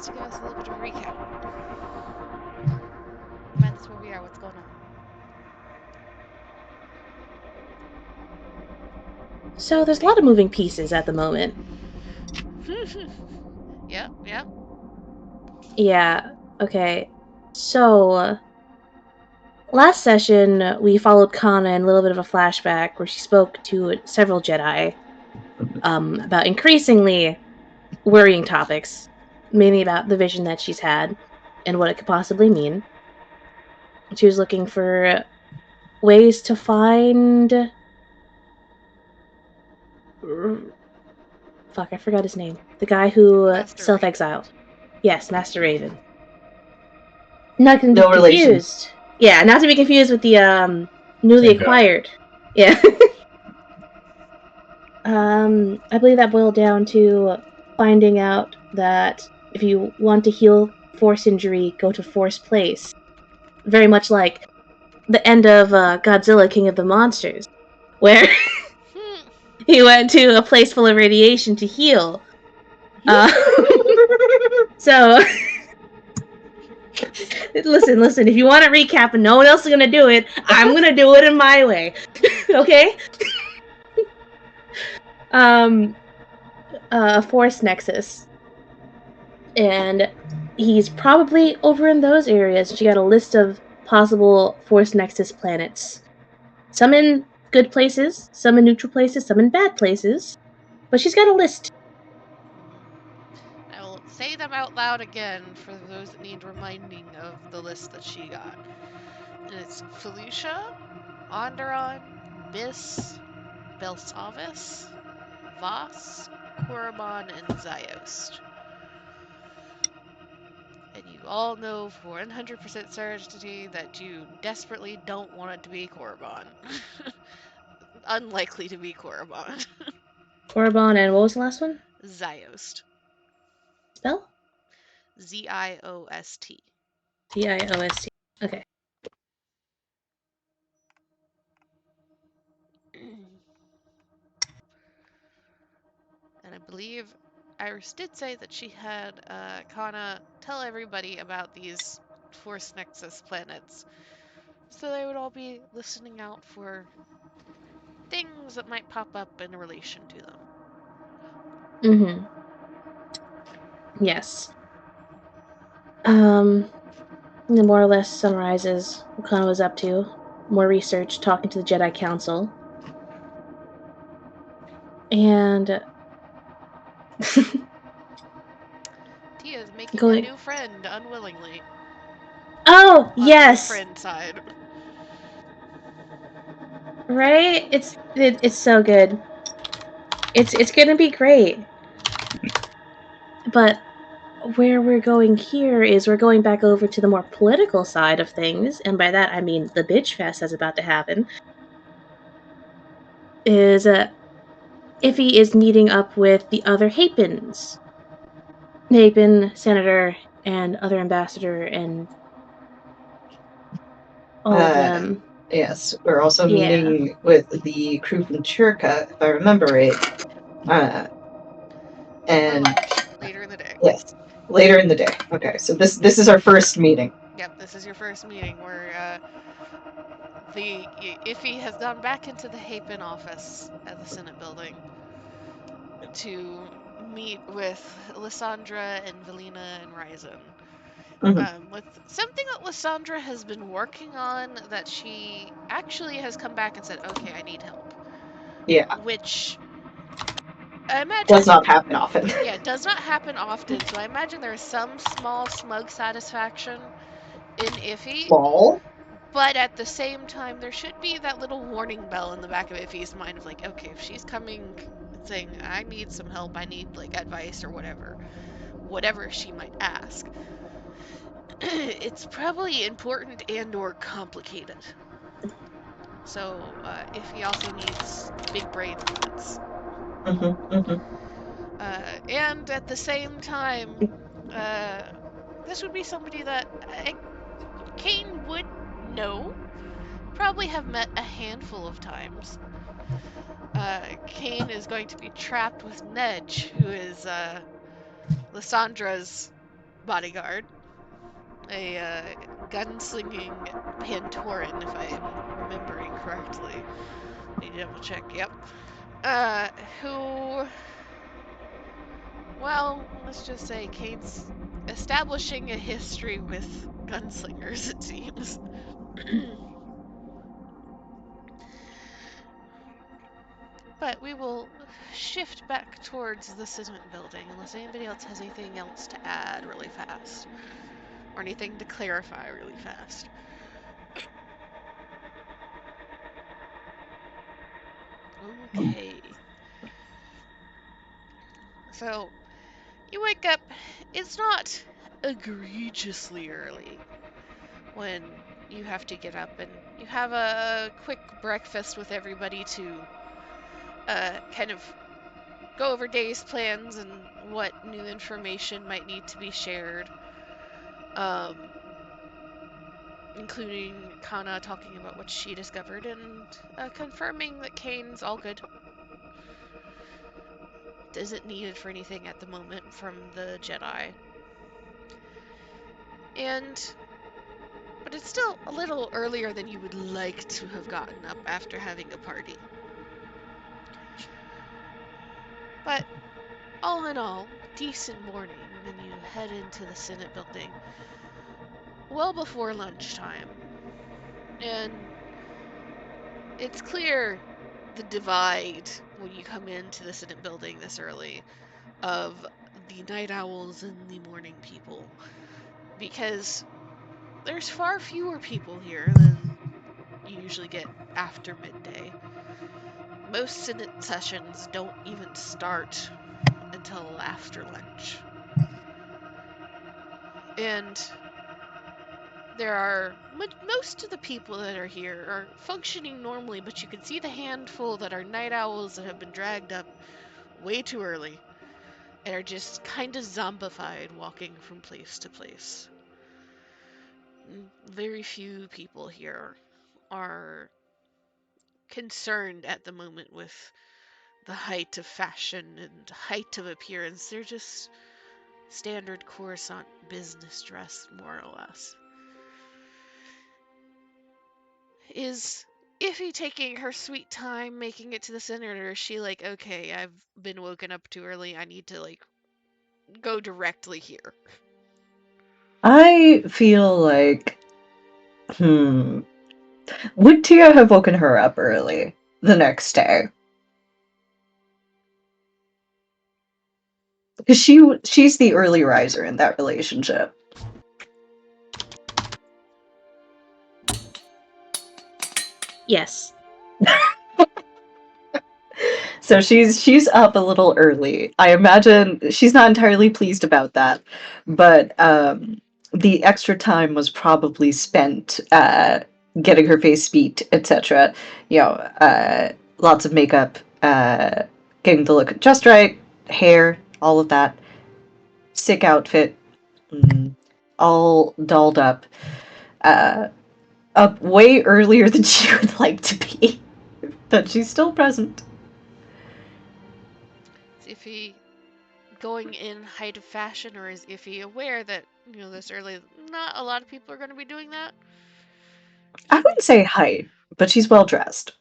to give us a little bit of a recap. Remind us where we are, what's going on. So there's a lot of moving pieces at the moment. Yep, yep. Yeah, okay. So, last session, we followed Kana in a little bit of a flashback where she spoke to several Jedi about increasingly worrying topics, mainly about the vision that she's had and what it could possibly mean. She was looking for ways to find. Fuck, I forgot his name. The guy who Master self Raven. exiled. Yes, Master Raven. Not to be No relation. confused. Yeah, not to be confused with the newly Same guy. acquired. Yeah. I believe that boiled down to finding out that if you want to heal force injury, go to force place. Very much like the end of Godzilla King of the Monsters, where he went to a place full of radiation to heal. So listen, if you want to recap and no one else is going to do it, I'm going to do it in my way. Okay? Force Nexus. And he's probably over in those areas. She got a list of possible Force Nexus planets. Some in good places, some in neutral places, some in bad places. But she's got a list. I will say them out loud again for those that need reminding of the list that she got. And it's Felucia, Onderon, Bis, Belsavis, Voss, Korriban, and Ziost. And you all know for 100% certainty that you desperately don't want it to be Korriban. Unlikely to be Korriban. Korriban and what was the last one? Ziost. Spell? Ziost. Diost. Okay. And I believe Iris did say that she had Kana tell everybody about these Force Nexus planets. So they would all be listening out for things that might pop up in relation to them. Mm-hmm. Yes. It more or less summarizes what Kana was up to. More research, talking to the Jedi Council. And Tia is making a going. new friend unwillingly. Oh, On the new yes! friend side. Right? It's so good. It's gonna be great. But where we're going here is we're going back over to the more political side of things, and by that I mean the bitch fest that's about to happen. Is Iffy is meeting up with the other Hapins. Hapin, Senator, and other ambassador, and all of them. Yes, we're also Yeah. meeting with the crew from Chirka, if I remember right. And later in the day. Yes, later in the day. Okay, so this is our first meeting. Yep, this is your first meeting where the Iffy has gone back into the Hapin office at the Senate building to meet with Lysandra and Velina and Ryzen. With something that Lysandra has been working on that she actually has come back and said, okay, I need help. Yeah. Which I imagine does not happen often. Yeah, it does not happen often. So I imagine there is some small smug satisfaction in Iffy. Ball? But at the same time, there should be that little warning bell in the back of Iffy's mind of like, okay, if she's coming saying, I need some help, I need like advice or whatever she might ask, it's probably important and or complicated. So Iffy also needs big brain thoughts. And at the same time, this would be somebody that Kane would know, probably have met a handful of times. Kane is going to be trapped with Nedge, who is Lysandra's bodyguard, a gunslinging Pantoran, if I am remembering correctly. Let me double check. Yep. Who, well, let's just say Kane's establishing a history with gunslingers, it seems. But we will shift back towards the Senate building unless anybody else has anything else to add really fast. Or anything to clarify really fast. Okay. So, you wake up. It's not egregiously early when you have to get up, and you have a quick breakfast with everybody to kind of go over day's plans and what new information might need to be shared. Including Kana talking about what she discovered and confirming that Kane's all good. Isn't needed for anything at the moment from the Jedi. But it's still a little earlier than you would like to have gotten up after having a party. But all in all, decent morning when you head into the Senate building well before lunchtime. And it's clear the divide when you come into the Senate building this early of the night owls and the morning people. Because there's far fewer people here than you usually get after midday. Most Senate sessions don't even start until after lunch. And there are most of the people that are here are functioning normally, but you can see the handful that are night owls that have been dragged up way too early and are just kind of zombified walking from place to place. Very few people here are concerned at the moment with the height of fashion and height of appearance. They're just standard Coruscant business dress, more or less. Is Iffy taking her sweet time making it to the center, or is she like, okay, I've been woken up too early, I need to, like, go directly here? I feel like, would Tia have woken her up early the next day? Because she's the early riser in that relationship. Yes. So she's up a little early. I imagine she's not entirely pleased about that, but the extra time was probably spent getting her face beat, etc. You know, lots of makeup, getting the look just right, hair, all of that. Sick outfit, all dolled up. Up way earlier than she would like to be, but she's still present. Is Iffy going in height of fashion, or is Iffy aware that, this early, not a lot of people are going to be doing that? I wouldn't say height, but she's well dressed.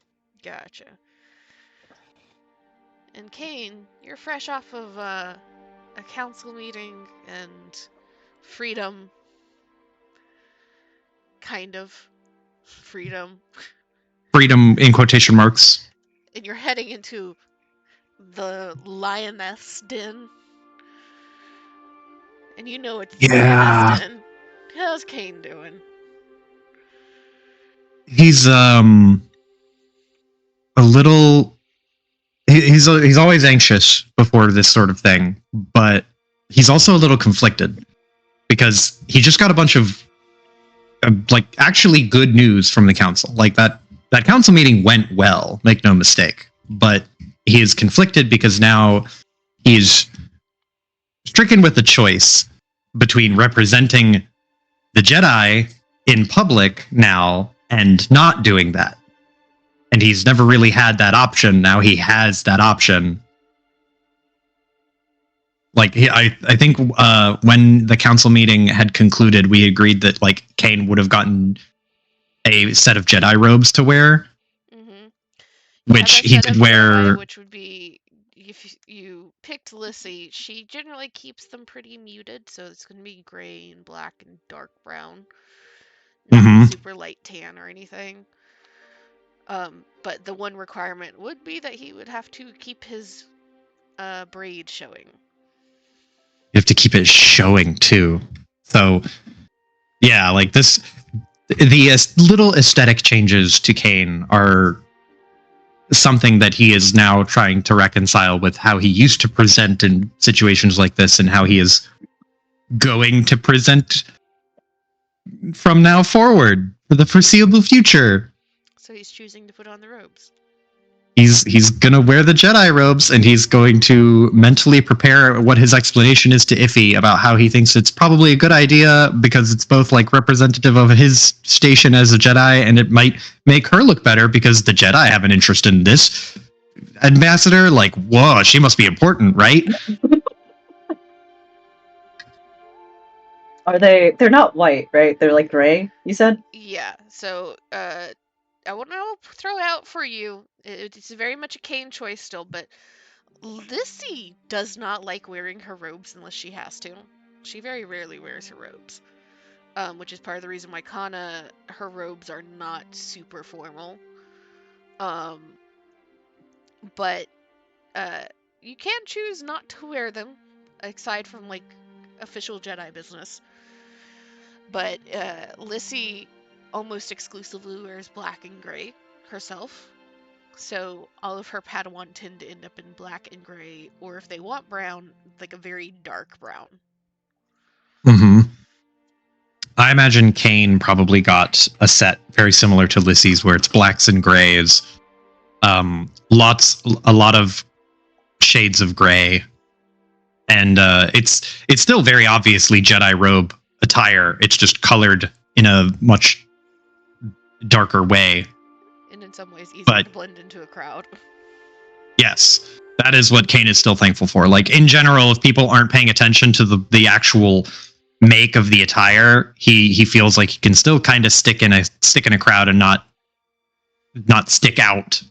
Gotcha. And Kane, you're fresh off of a council meeting and freedom. Kind of freedom. Freedom in quotation marks. And you're heading into the lioness den. And you know it's the lioness den. How's Kane doing? He's a little. He's always anxious before this sort of thing, but he's also a little conflicted because he just got a bunch of actually good news from the council. Like that council meeting went well, make no mistake, but he is conflicted because now he's stricken with the choice between representing the Jedi in public now and not doing that. And he's never really had that option. Now he has that option. Like I think when the council meeting had concluded, we agreed that like Kane would have gotten a set of Jedi robes to wear, Mm-hmm. You have which a he set did of Jedi, wear. which would be if you picked Lissy, she generally keeps them pretty muted, so it's going to be gray and black and dark brown, not Mhm. super light tan or anything. But the one requirement would be that he would have to keep his braid showing. You have to keep it showing too. So yeah, like this, the little aesthetic changes to Kane are something that he is now trying to reconcile with how he used to present in situations like this and how he is going to present from now forward for the foreseeable future. So he's choosing to put on the robes. He's gonna wear the Jedi robes, and he's going to mentally prepare what his explanation is to Iffy about how he thinks it's probably a good idea because it's both like representative of his station as a Jedi, and it might make her look better because the Jedi have an interest in this ambassador. Like, whoa, she must be important, right? Are they? They're not white, right? They're like gray. You said. Yeah. So I want to throw out for you. It's very much a Kane choice still, but Lissy does not like wearing her robes unless she has to. She very rarely wears her robes, which is part of the reason why Kana, her robes are not super formal. But you can choose not to wear them, aside from like official Jedi business. But Lissy almost exclusively wears black and gray herself. So all of her Padawan tend to end up in black and gray, or if they want brown, like a very dark brown. Mm-hmm. I imagine Kane probably got a set very similar to Lissy's, where it's blacks and grays, a lot of shades of gray, and it's still very obviously Jedi robe attire. It's just colored in a much darker way. And in some ways easier But to blend into a crowd. yes, that is what Kane is still thankful for. Like in general, if people aren't paying attention to the actual make of the attire, he feels like he can still kind of stick in a crowd and not stick out.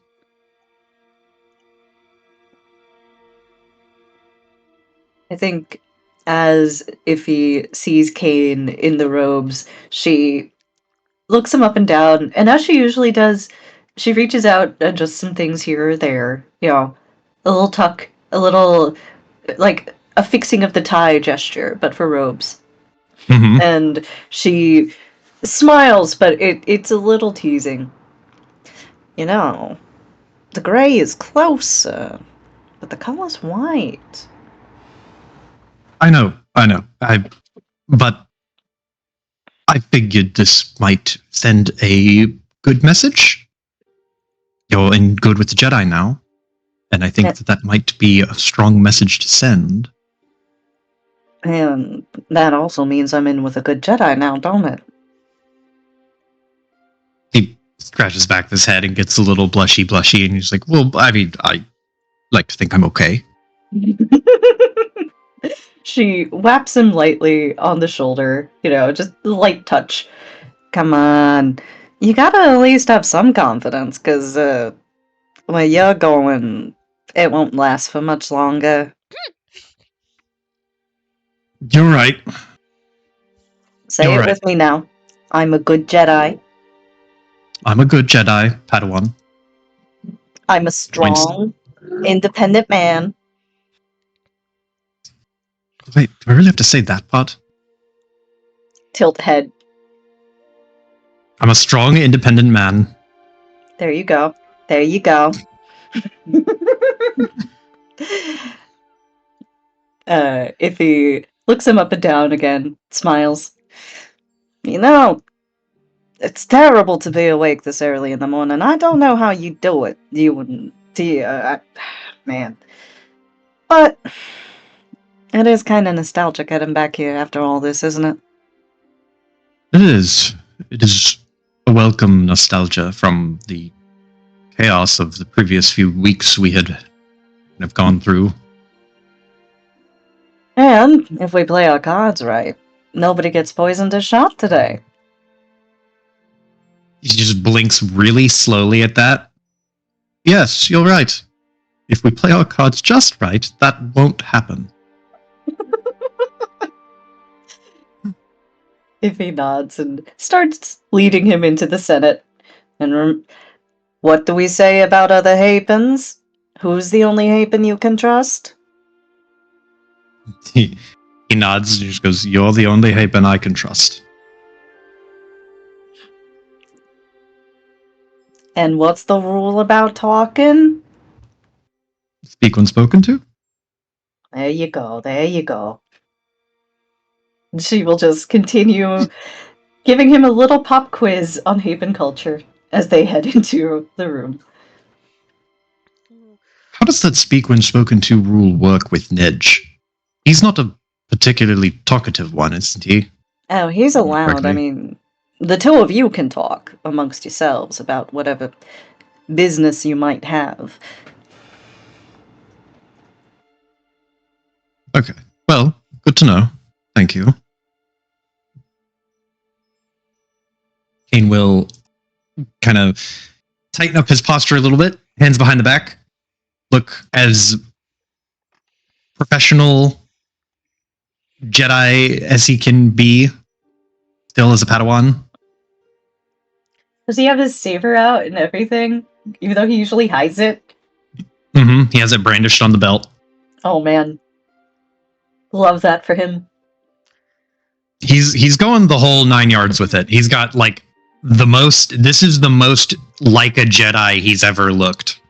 I think as Iffy sees Kane in the robes, she looks him up and down, and as she usually does, she reaches out and adjusts some things here or there. You know, a little tuck, a little like a fixing of the tie gesture, but for robes. Mm-hmm. And she smiles, but it's a little teasing. You know, the gray is closer, but the color's white. I know. But I figured this might send a good message. You're in good with the Jedi now, and I think that might be a strong message to send. And that also means I'm in with a good Jedi now, don't it? He scratches back his head and gets a little blushy, and he's like, "Well, I mean, I like to think I'm okay." She whaps him lightly on the shoulder, just a light touch. Come on. You gotta at least have some confidence, because where you're going, it won't last for much longer. You're right. Say You're it right. with me now. I'm a good Jedi. I'm a good Jedi, Padawan. I'm a strong, independent man. Wait, do I really have to say that part? Tilt head. I'm a strong, independent man. There you go. There you go. If he looks him up and down again, smiles. You know, it's terrible to be awake this early in the morning. I don't know how you do it. You wouldn't. Man. But it is kind of nostalgic getting back here after all this, isn't it? It is. It is a welcome nostalgia from the chaos of the previous few weeks we have gone through. And if we play our cards right, nobody gets poisoned or shot today. He just blinks really slowly at that. Yes, you're right. If we play our cards just right, that won't happen. Iffy nods and starts leading him into the Senate. And what do we say about other Hapens? Who's the only Hapen you can trust? He nods and just goes, "You're the only Hapen I can trust." And what's the rule about talking? Speak when spoken to? There you go, there you go. She will just continue giving him a little pop quiz on Hapen culture as they head into the room. How does that speak when spoken to rule work with Nedge? He's not a particularly talkative one, isn't he? Oh, he's allowed. I Correctly. mean, the two of you can talk amongst yourselves about whatever business you might have. Okay. Well, good to know. Thank you. Kane will kind of tighten up his posture a little bit, hands behind the back, look as professional Jedi as he can be, still as a Padawan. Does he have his saber out and everything? Even though he usually hides it? Mm-hmm. He has it brandished on the belt. Oh man. Love that for him. He's going the whole 9 yards with it. He's got like the most. This is the most like a Jedi he's ever looked.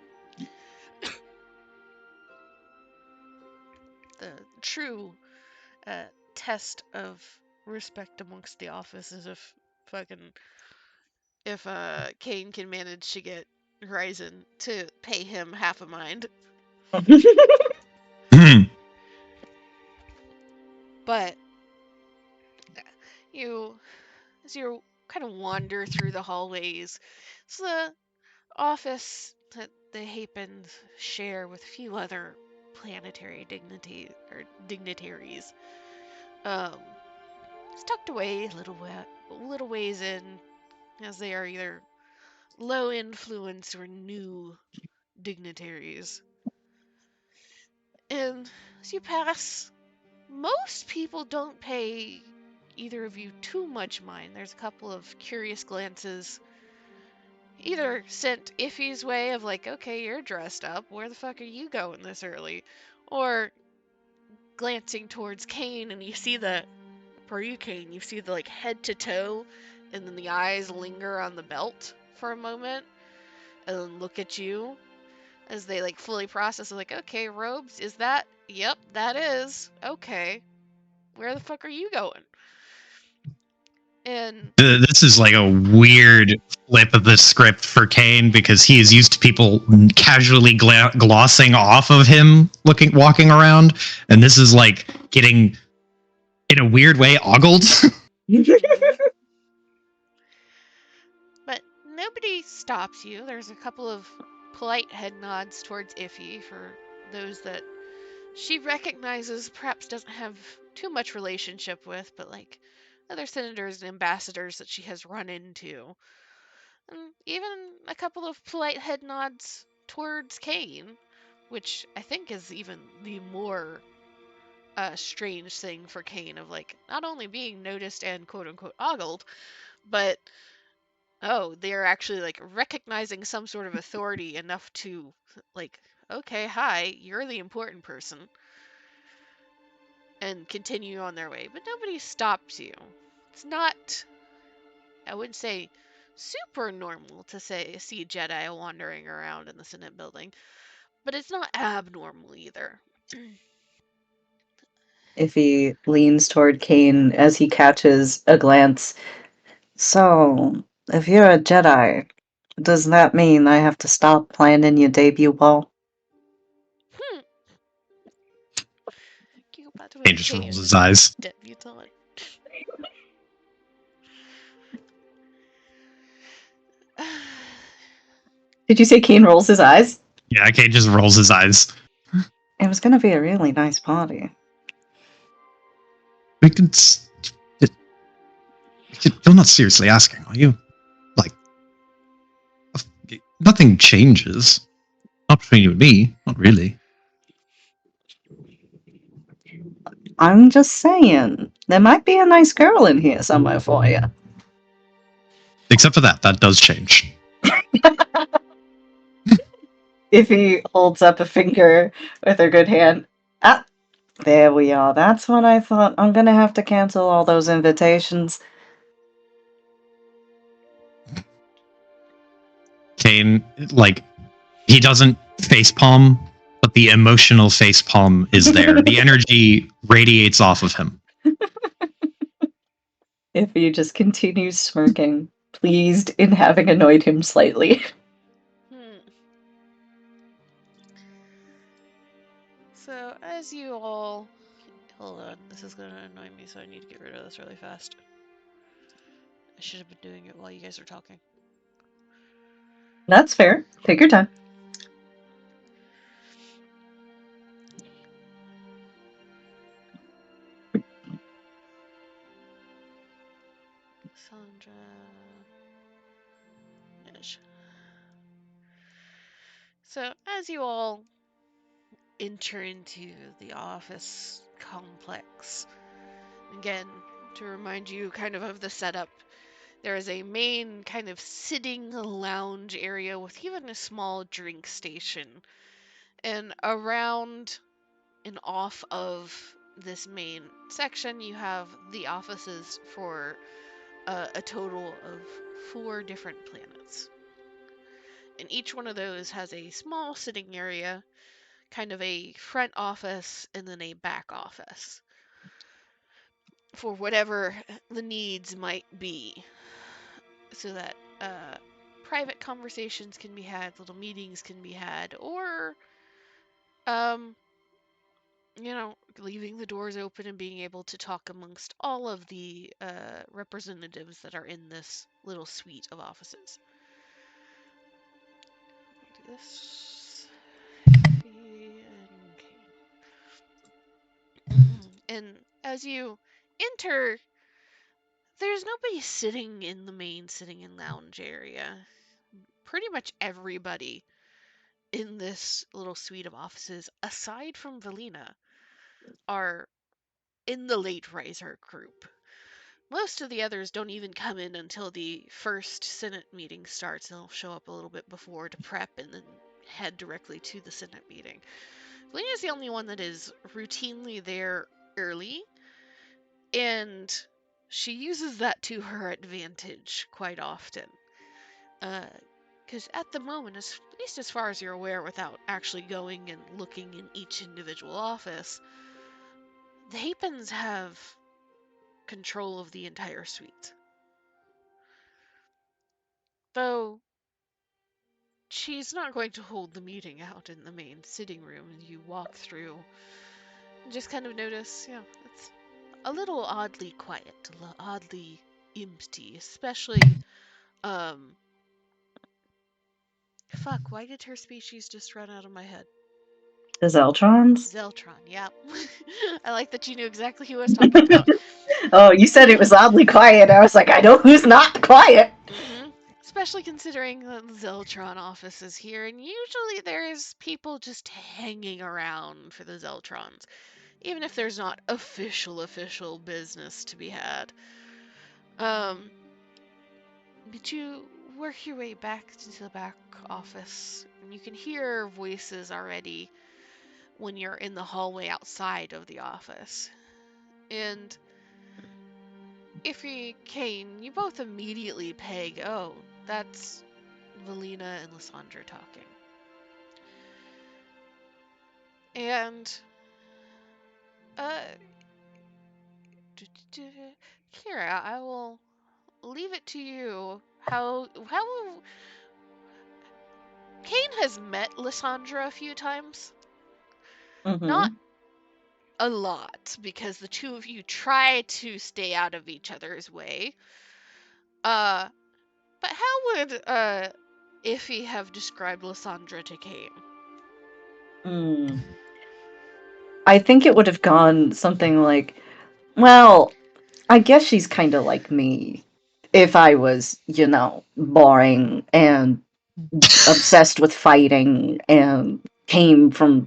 The true test of respect amongst the office is if Kane can manage to get Ryzen to pay him half a mind. But as you kind of wander through the hallways, it's the office that the Hapens share with a few other planetary dignitaries. It's tucked away a little ways in, as they are either low influence or new dignitaries. And as you pass, most people don't pay either of you too much mind. There's a couple of curious glances either sent Iffy's way of like, okay, you're dressed up, where the fuck are you going this early? Or glancing towards Kane and you see for you, Kane, you see the like head to toe and then the eyes linger on the belt for a moment and then look at you as they like fully process like, okay, robes, is that? Yep, that is. Okay. Where the fuck are you going? And This is like a weird flip of the script for Kane because he is used to people casually glossing off of him walking around, and this is like getting in a weird way ogled. but nobody stops you. There's a couple of polite head nods towards Iffy for those that she recognizes, perhaps doesn't have too much relationship with, but like other senators and ambassadors that she has run into. And even a couple of polite head nods towards Kane, which I think is even the more strange thing for Kane of like not only being noticed and quote unquote ogled, but oh, they're actually like recognizing some sort of authority enough to like, okay, hi, you're the important person, and continue on their way. But nobody stops you. It's not, I wouldn't say super normal to see Jedi wandering around in the Senate building, but it's not abnormal either. If he leans toward Kane as he catches a glance. So, if you're a Jedi, does that mean I have to stop planning your debut ball? Kane just rolls his eyes. Debutante. Did you say Kane rolls his eyes? Yeah, Kane just rolls his eyes. It was gonna be a really nice party. We can. You're not seriously asking, are you? Like, nothing changes. Not between you and me. Not really. I'm just saying, there might be a nice girl in here somewhere for you. Except for that. That does change. If he holds up a finger with her good hand. Ah, there we are. That's what I thought. I'm gonna have to cancel all those invitations. Kane, like, he doesn't facepalm, but the emotional facepalm is there. The energy radiates off of him. If he just continues smirking, pleased in having annoyed him slightly. So, as you all... Hold on, this is gonna annoy me, so I need to get rid of this really fast. I should have been doing it while you guys are talking. That's fair. Take your time. Sandra... Ish. So, as you all enter into the office complex, again, to remind you kind of the setup, there is a main kind of sitting lounge area with even a small drink station. And around and off of this main section, you have the offices for a total of 4 different planets. And each one of those has a small sitting area, kind of a front office, and then a back office for whatever the needs might be, so that private conversations can be had, little meetings can be had, or leaving the doors open and being able to talk amongst all of the representatives that are in this little suite of offices. Do this. And as you enter, there's nobody sitting in the main sitting in lounge area. Pretty much everybody in this little suite of offices, aside from Valina, are in the late riser group. Most of the others don't even come in until the first Senate meeting starts. They'll show up a little bit before to prep and then head directly to the Senate meeting. Valina's the only one that is routinely there early, and she uses that to her advantage quite often. Because at the moment, at least as far as you're aware, without actually going and looking in each individual office, the Hapens have control of the entire suite. Though she's not going to hold the meeting out in the main sitting room, and you walk through and just kind of notice, it's a little oddly quiet, a little oddly empty, especially, fuck, why did her species just run out of my head? The Zeltrons? Zeltron, yeah. I like that you knew exactly who I was talking about. Oh, you said it was oddly quiet. I was like, I know who's not quiet. Especially considering the Zeltron office is here, and usually there's people just hanging around for the Zeltrons, even if there's not official business to be had. But you work your way back to the back office, and you can hear voices already when you're in the hallway outside of the office. And Ify, Kane, you both immediately peg, oh, that's Valina and Lysandra talking. And, Kira, I will leave it to you. How Kane has met Lysandra a few times. Mm-hmm. Not a lot, because the two of you try to stay out of each other's way. But how would Ify have described Lysandra to Kane? I think it would have gone something like, Well, I guess she's kind of like me. If I was, boring and obsessed with fighting and came from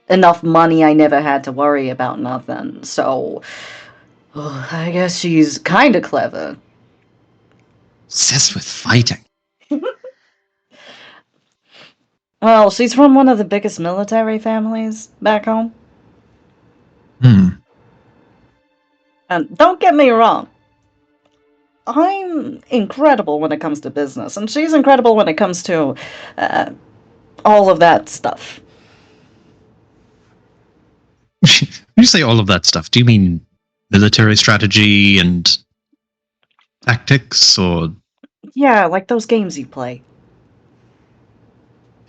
enough money, I never had to worry about nothing. So, I guess she's kind of clever. Obsessed with fighting. Well, she's from one of the biggest military families back home. Hmm. And don't get me wrong, I'm incredible when it comes to business, and she's incredible when it comes to uh, all of that stuff. When you say all of that stuff, do you mean military strategy and tactics, or Yeah, like those games you play.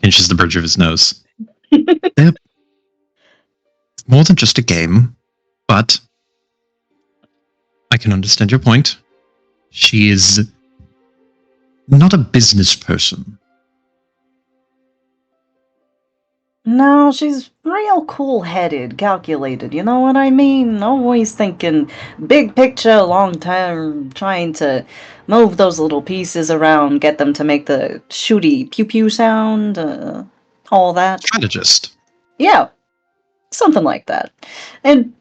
pinches the bridge of his nose? Yep. More than just a game, but I can understand your point. She is not a business person. No, she's real cool-headed, calculated, you know what I mean? Always thinking big picture, long term, trying to move those little pieces around, get them to make the shooty pew-pew sound, all that. Strategist. Yeah, something like that. And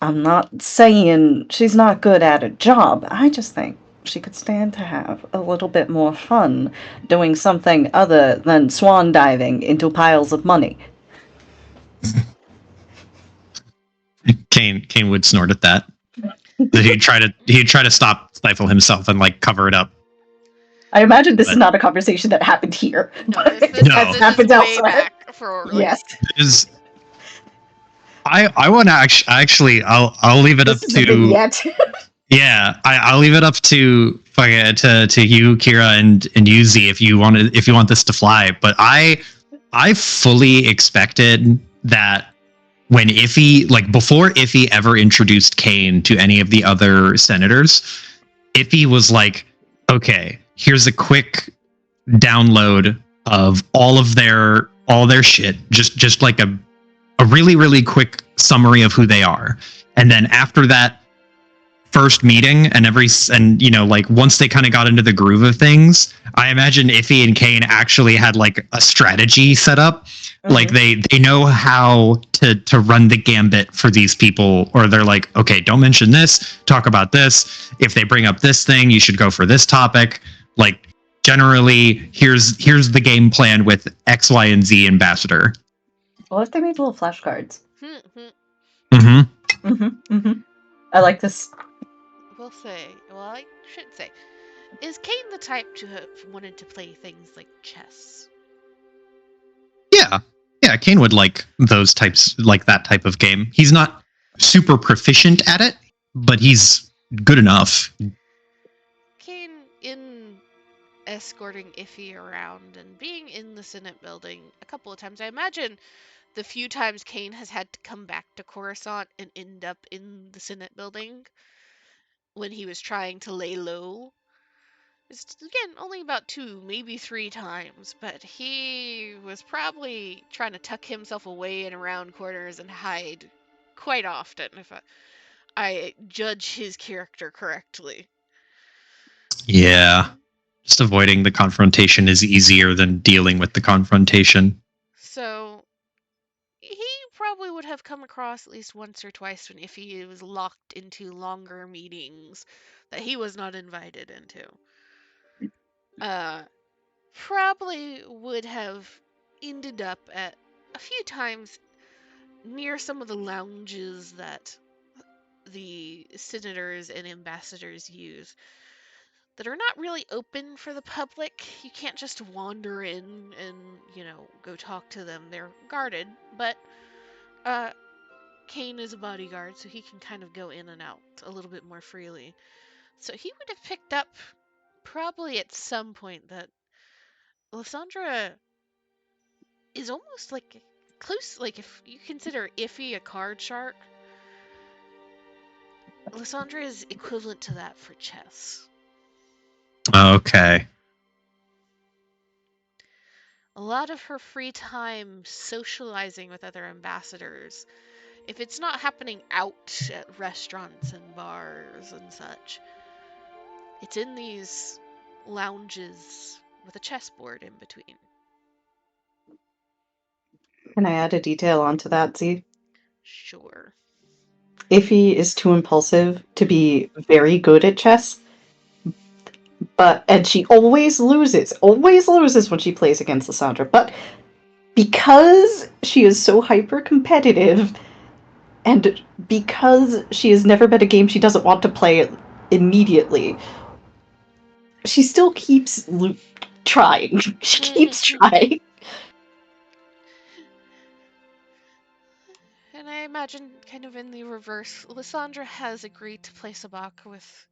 I'm not saying she's not good at a job. I just think she could stand to have a little bit more fun doing something other than swan diving into piles of money. Kane would snort at that. He'd try to stifle himself and like cover it up. I imagine this is But- not a conversation that happened here. No, but this, it this, has this happened is way elsewhere. back for Yes. Is I want to actually I'll leave it This up is a to vignette. yeah I'll leave it up to you, Kira, and Yuzi if you want this to fly. But I fully expected that when Iffy, like before Iffy ever introduced Kane to any of the other senators, Iffy was like, okay, here's a quick download of all their shit, just like a really, really quick summary of who they are. And then after that first meeting and like once they kind of got into the groove of things, I imagine Iffy and Kane actually had like a strategy set up. Like they know how to run the gambit for these people, or they're like, okay, don't mention this, talk about this. If they bring up this thing, you should go for this topic. Like generally, here's the game plan with X, Y, and Z ambassador. What if they made little flashcards? I like this. We'll say, well, I should say, is Kane the type to have wanted to play things like chess? Yeah, Kane would like that type of game. He's not super proficient at it, but he's good enough. Kane, in escorting Iffy around and being in the Senate building a couple of times, I imagine the few times Kane has had to come back to Coruscant and end up in the Senate building when he was trying to lay low, it's again only about 2, maybe 3 times, but he was probably trying to tuck himself away and around corners and hide quite often, if I judge his character correctly. Yeah. Just avoiding the confrontation is easier than dealing with the confrontation. So he probably would have come across at least once or twice when if he was locked into longer meetings that he was not invited into. Probably would have ended up at a few times near some of the lounges that the senators and ambassadors use that are not really open for the public. You can't just wander in and, go talk to them. They're guarded, but Kane is a bodyguard, so he can kind of go in and out a little bit more freely. So he would have picked up probably at some point that Lysandra is almost like close, like if you consider Iffy a card shark, Lysandra is equivalent to that for chess. Okay. A lot of her free time socializing with other ambassadors if it's not happening out at restaurants and bars and such, it's in these lounges with a chessboard in between. Can I add a detail onto that, Z? Sure. Iffy is too impulsive to be very good at chess, and she always loses when she plays against Lysandra. But because she is so hyper competitive, and because she has never been a game she doesn't want to play immediately, she still keeps trying. She keeps trying. And I imagine, kind of in the reverse, Lysandra has agreed to play Sabak with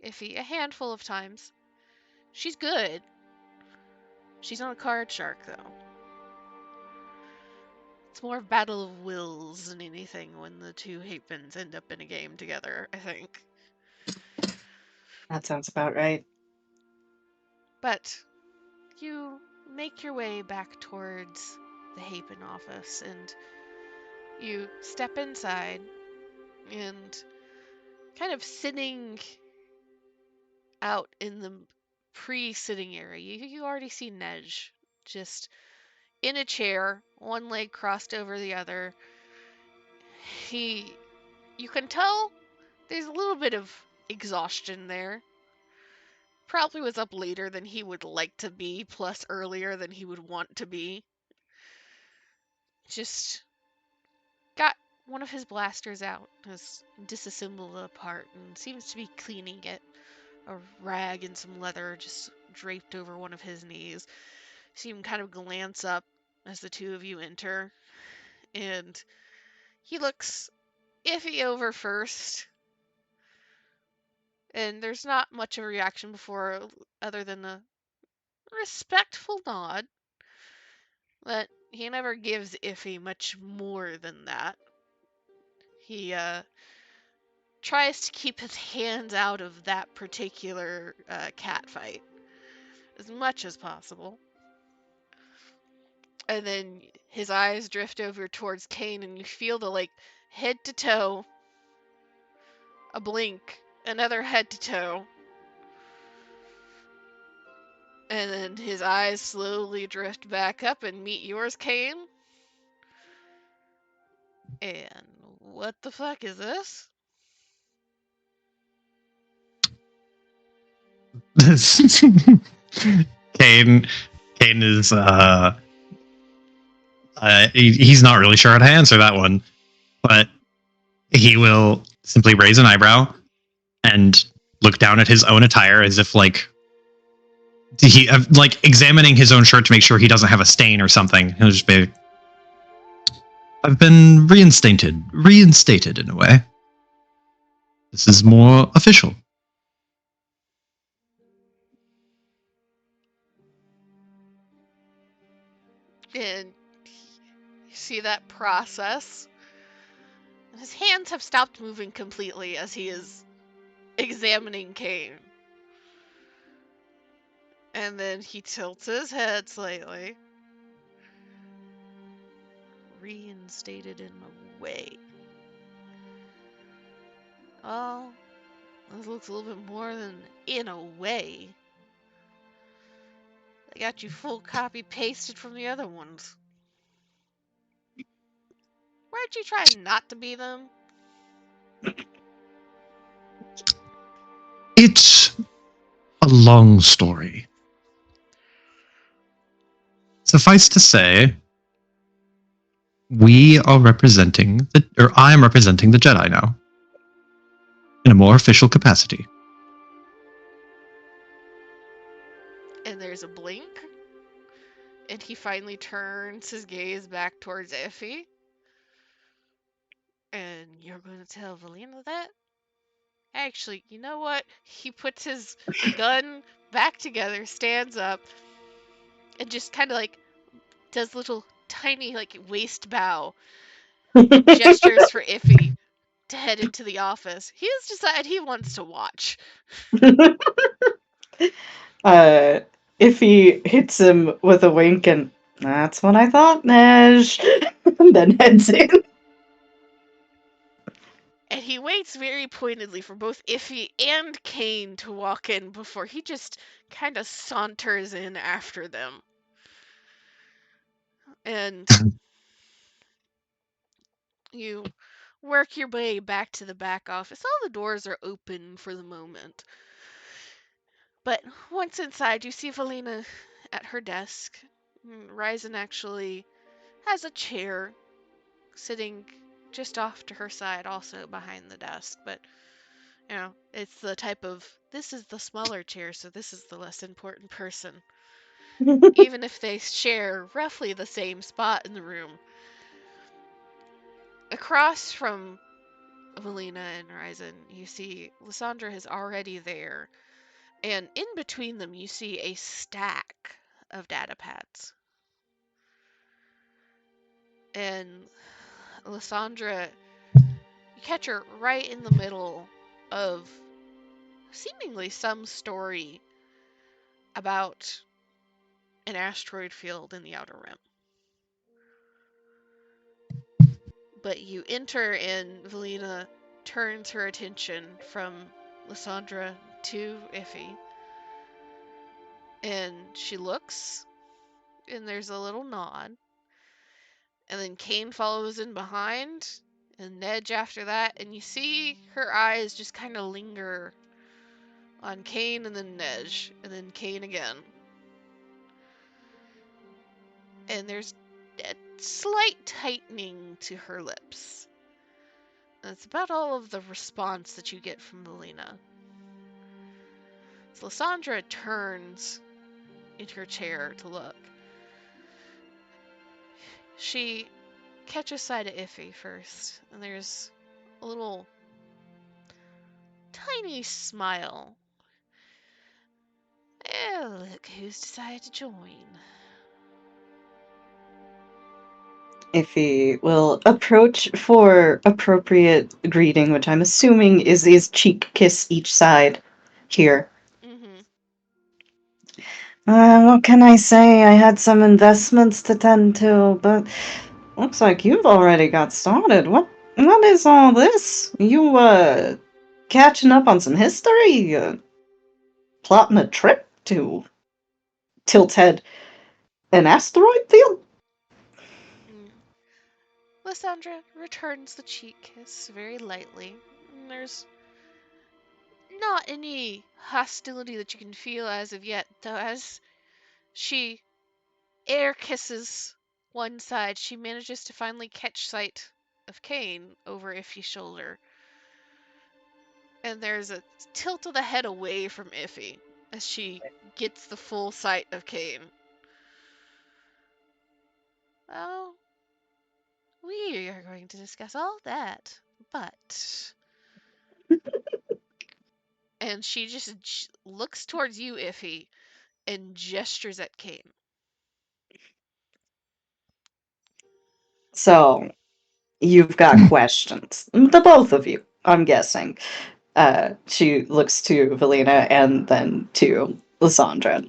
Iffy a handful of times. She's good. She's not a card shark, though. It's more battle of wills than anything when the two Hapens end up in a game together, I think. That sounds about right. But you make your way back towards the Hapen office and you step inside and kind of sitting out in the pre-sitting area. You already see Nej just in a chair, one leg crossed over the other. You can tell there's a little bit of exhaustion there. Probably was up later than he would like to be, plus earlier than he would want to be. Just got one of his blasters out, has disassembled it apart, and seems to be cleaning it. A rag and some leather just draped over one of his knees. See him kind of glance up as the two of you enter, and he looks Iffy over first, and there's not much of a reaction before other than a respectful nod. But he never gives Iffy much more than that. He tries to keep his hands out of that particular cat fight as much as possible. And then his eyes drift over towards Kane, and you feel the head to toe, a blink, another head to toe, and then his eyes slowly drift back up and meet yours, Kane. And what the fuck is this? Kane is he's not really sure how to answer that one, but he will simply raise an eyebrow and look down at his own attire as if he examining his own shirt to make sure he doesn't have a stain or something. He'll just be, I've been reinstated in a way. This is more official. And you see that process. His hands have stopped moving completely as he is examining Kane. And then he tilts his head slightly. Reinstated in a way. Oh, this looks a little bit more than in a way. They got you full copy pasted from the other ones. Why'd you try not to be them? It's a long story. Suffice to say, we are representing I am representing the Jedi now. In a more official capacity. And there's a blink. And he finally turns his gaze back towards Effie. And you're going to tell Valina that? Actually, you know what? He puts his gun back together, stands up, and just kind of does little tiny waist bow gestures for Iffy to head into the office. He has decided he wants to watch. Iffy hits him with a wink and that's what I thought, Nej. And then heads in. And he waits very pointedly for both Iffy and Kane to walk in before he just kind of saunters in after them. And you work your way back to the back office. All the doors are open for the moment. But once inside, you see Valina at her desk. Ryzen actually has a chair sitting just off to her side, also behind the desk. But, it's the type of, this is the smaller chair, so this is the less important person. Even if they share roughly the same spot in the room. Across from Valina and Ryzen, you see Lysandra is already there. And in between them, you see a stack of data pads. And Lysandra, you catch her right in the middle of seemingly some story about an asteroid field in the Outer Rim. But you enter, and Valina turns her attention from Lysandra to Iffy. And she looks, and there's a little nod. And then Kane follows in behind, and Nedge after that, and you see her eyes just kind of linger on Kane and then Nedge, and then Kane again. And there's a slight tightening to her lips. That's about all of the response that you get from Melina. So Lysandra turns in her chair to look. She catches sight of Iffy first, and there's a little tiny smile. Oh, look who's decided to join. Iffy will approach for appropriate greeting, which I'm assuming is cheek kiss each side here. Mm-hmm. What can I say? I had some investments to tend to, but looks like you've already got started. What is all this? You, catching up on some history? Plotting a trip to Tilted an asteroid field? Lysandra returns the cheek kiss very lightly. There's not any hostility that you can feel as of yet, though as she air kisses one side, she manages to finally catch sight of Kane over Iffy's shoulder. And there's a tilt of the head away from Iffy as she gets the full sight of Kane. Oh, we are going to discuss all that, but... And she just looks towards you, Iffy, and gestures at Kane. So, you've got questions. The both of you, I'm guessing. She looks to Valina and then to Lysandra.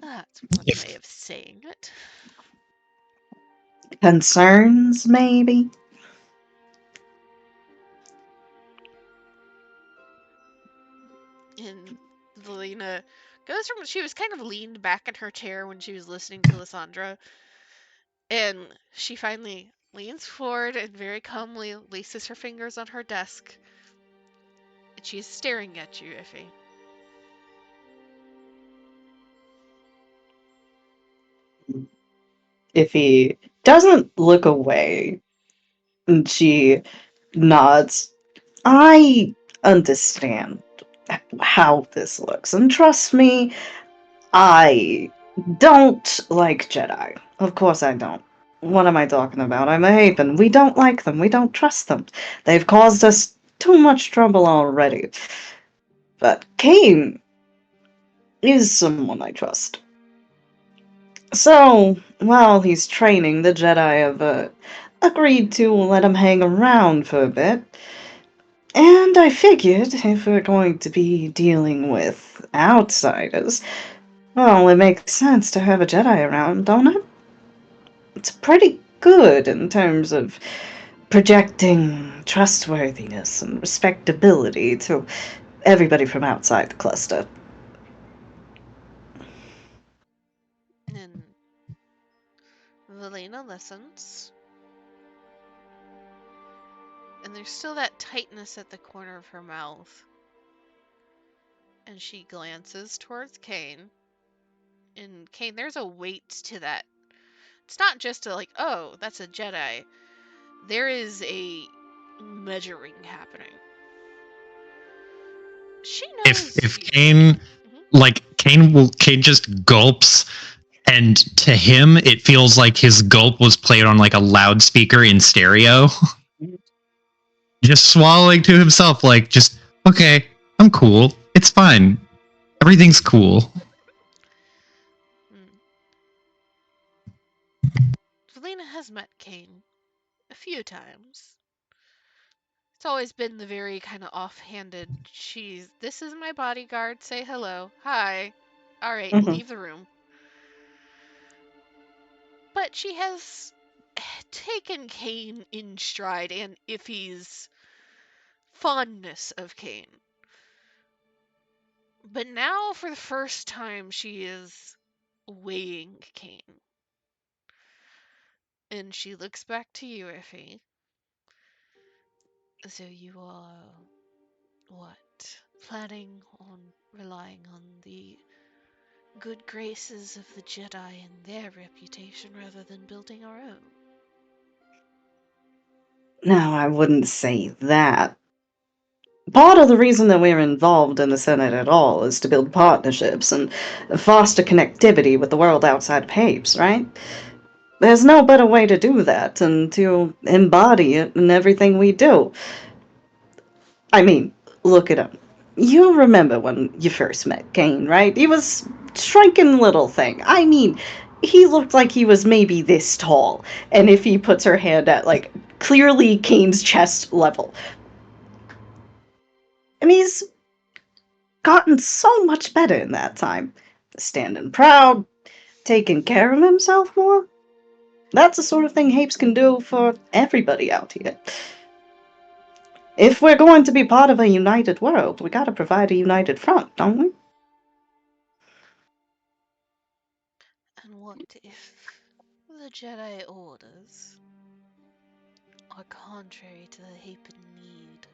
That's one If way of saying it. Concerns, maybe? And Valina goes from, she was kind of leaned back in her chair when she was listening to Lysandra, and she finally leans forward and very calmly laces her fingers on her desk. And she's staring at you, Iffy. If he doesn't look away, and she nods, I understand how this looks, and trust me, I don't like Jedi. Of course I don't. What am I talking about? I'm a Haven. We don't like them. We don't trust them. They've caused us too much trouble already. But Kane is someone I trust. So, while he's training, the Jedi have agreed to let him hang around for a bit. And I figured if we're going to be dealing with outsiders, well, it makes sense to have a Jedi around, don't it? looked pretty good in terms of projecting trustworthiness and respectability to everybody from outside the cluster. And Valena listens. And there's still that tightness at the corner of her mouth. And she glances towards Kane. And Kane, there's a weight to that. It's not just a oh, that's a Jedi. There is a measuring happening. She knows If Kane Kane just gulps, and to him it feels like his gulp was played on like a loudspeaker in stereo. Just swallowing to himself, like, just okay, I'm cool. It's fine. Everything's cool. Valena has met Kane a few times. It's always been the very kind of offhanded, this is my bodyguard, say hello, hi, alright, leave the room. But she has taken Kane in stride and Iffy's fondness of Kane. But now, for the first time, she is weighing Kane. And she looks back to you, Iffy. So you are, what, planning on relying on the good graces of the Jedi and their reputation rather than building our own? No, I wouldn't say that. Part of the reason that we're involved in the Senate at all is to build partnerships and foster connectivity with the world outside of Hapes, right? There's no better way to do that than to embody it in everything we do. I mean, look at him. You remember when you first met Kane, right? He was shrunken little thing. I mean, he looked like he was maybe this tall. And if he puts her hand at, like, clearly Kane's chest level. And he's gotten so much better in that time. Standing proud, taking care of himself more. That's the sort of thing Hapes can do for everybody out here. If we're going to be part of a united world, we gotta provide a united front, don't we? And what if the Jedi orders are contrary to the Hapen need?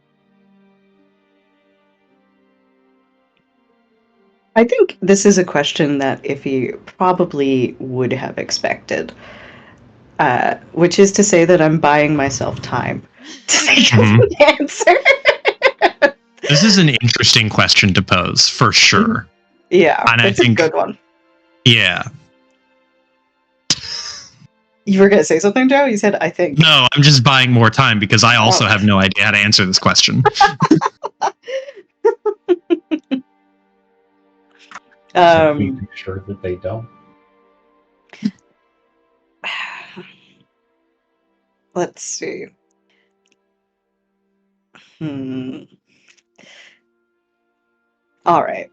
I think this is a question that Iffy probably would have expected. Which is to say that I'm buying myself time to think of an answer. This is an interesting question to pose, for sure. Yeah, and it's a good one. Yeah. You were going to say something, Joe? You said, I think. No, I'm just buying more time because I also have no idea how to answer this question. Making sure that they don't. Let's see. All right.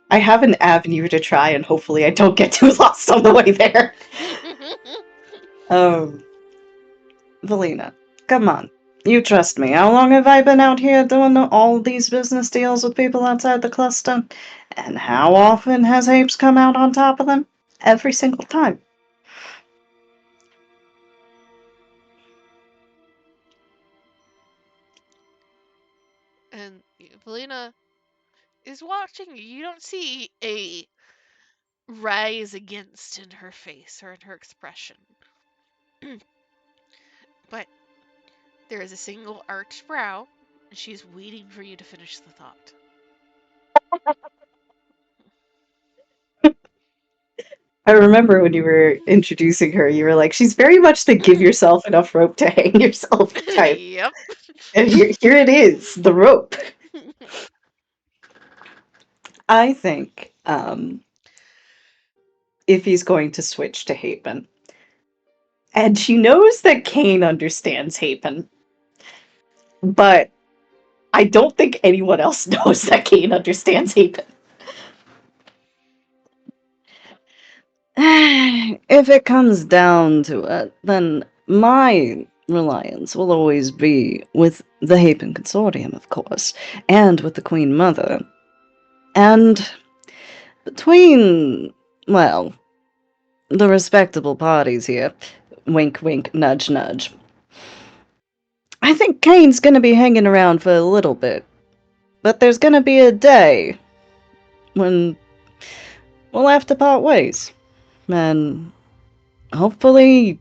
I have an avenue to try, and hopefully I don't get too lost on the way there. Valena, come on. You trust me. How long have I been out here doing all these business deals with people outside the cluster? And how often has Hapes come out on top of them? Every single time. And Valena is watching you. You don't see a rise against in her face or in her expression. But there is a single arched brow, and she's waiting for you to finish the thought. I remember when you were introducing her, you were like, she's very much the give yourself enough rope to hang yourself type. Yep. And here it is, the rope. I think if he's going to switch to Hapen. And she knows that Kane understands Hapen. But I don't think anyone else knows that Kane understands Hapen. If it comes down to it, then my reliance will always be with the Hapen Consortium, of course, and with the Queen Mother. And between, well, the respectable parties here, wink wink, nudge nudge, I think Kane's gonna be hanging around for a little bit. But there's gonna be a day when we'll have to part ways. And hopefully,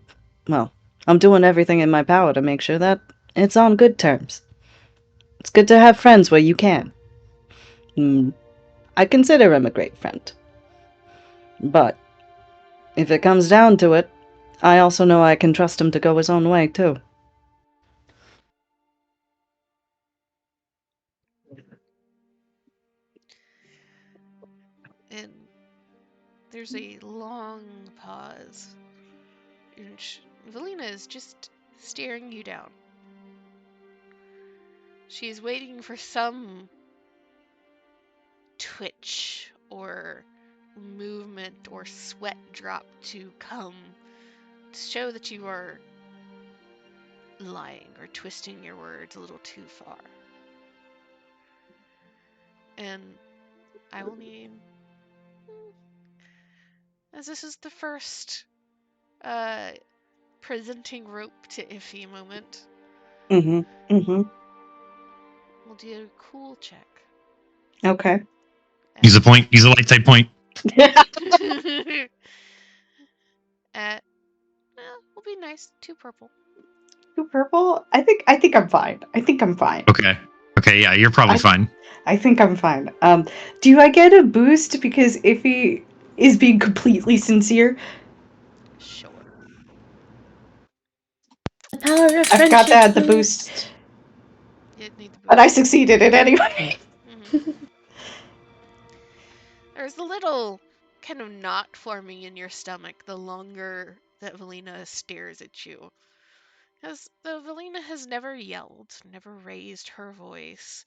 well, I'm doing everything in my power to make sure that it's on good terms. It's good to have friends where you can. I consider him a great friend. But if it comes down to it, I also know I can trust him to go his own way, too. And there's a long pause. And Valina is just staring you down. She's waiting for some twitch or movement or sweat drop to come to show that you are lying or twisting your words a little too far. And I will need, as this is the first presenting rope to iffy moment, Mm-hmm. we'll do a cool check. Okay. Use a point. Use a light side point. We'll be nice. 2 purple. 2 purple? I think I'm fine. Okay. Okay, yeah, you're probably fine. I think I'm fine. Do I get a boost because Iffy is being completely sincere? Sure. The power of I've friendship. got to add the boost. You need the boost. But I succeeded it anyway. There's a little kind of knot forming in your stomach the longer that Valina stares at you. Because though Valina has never yelled, never raised her voice,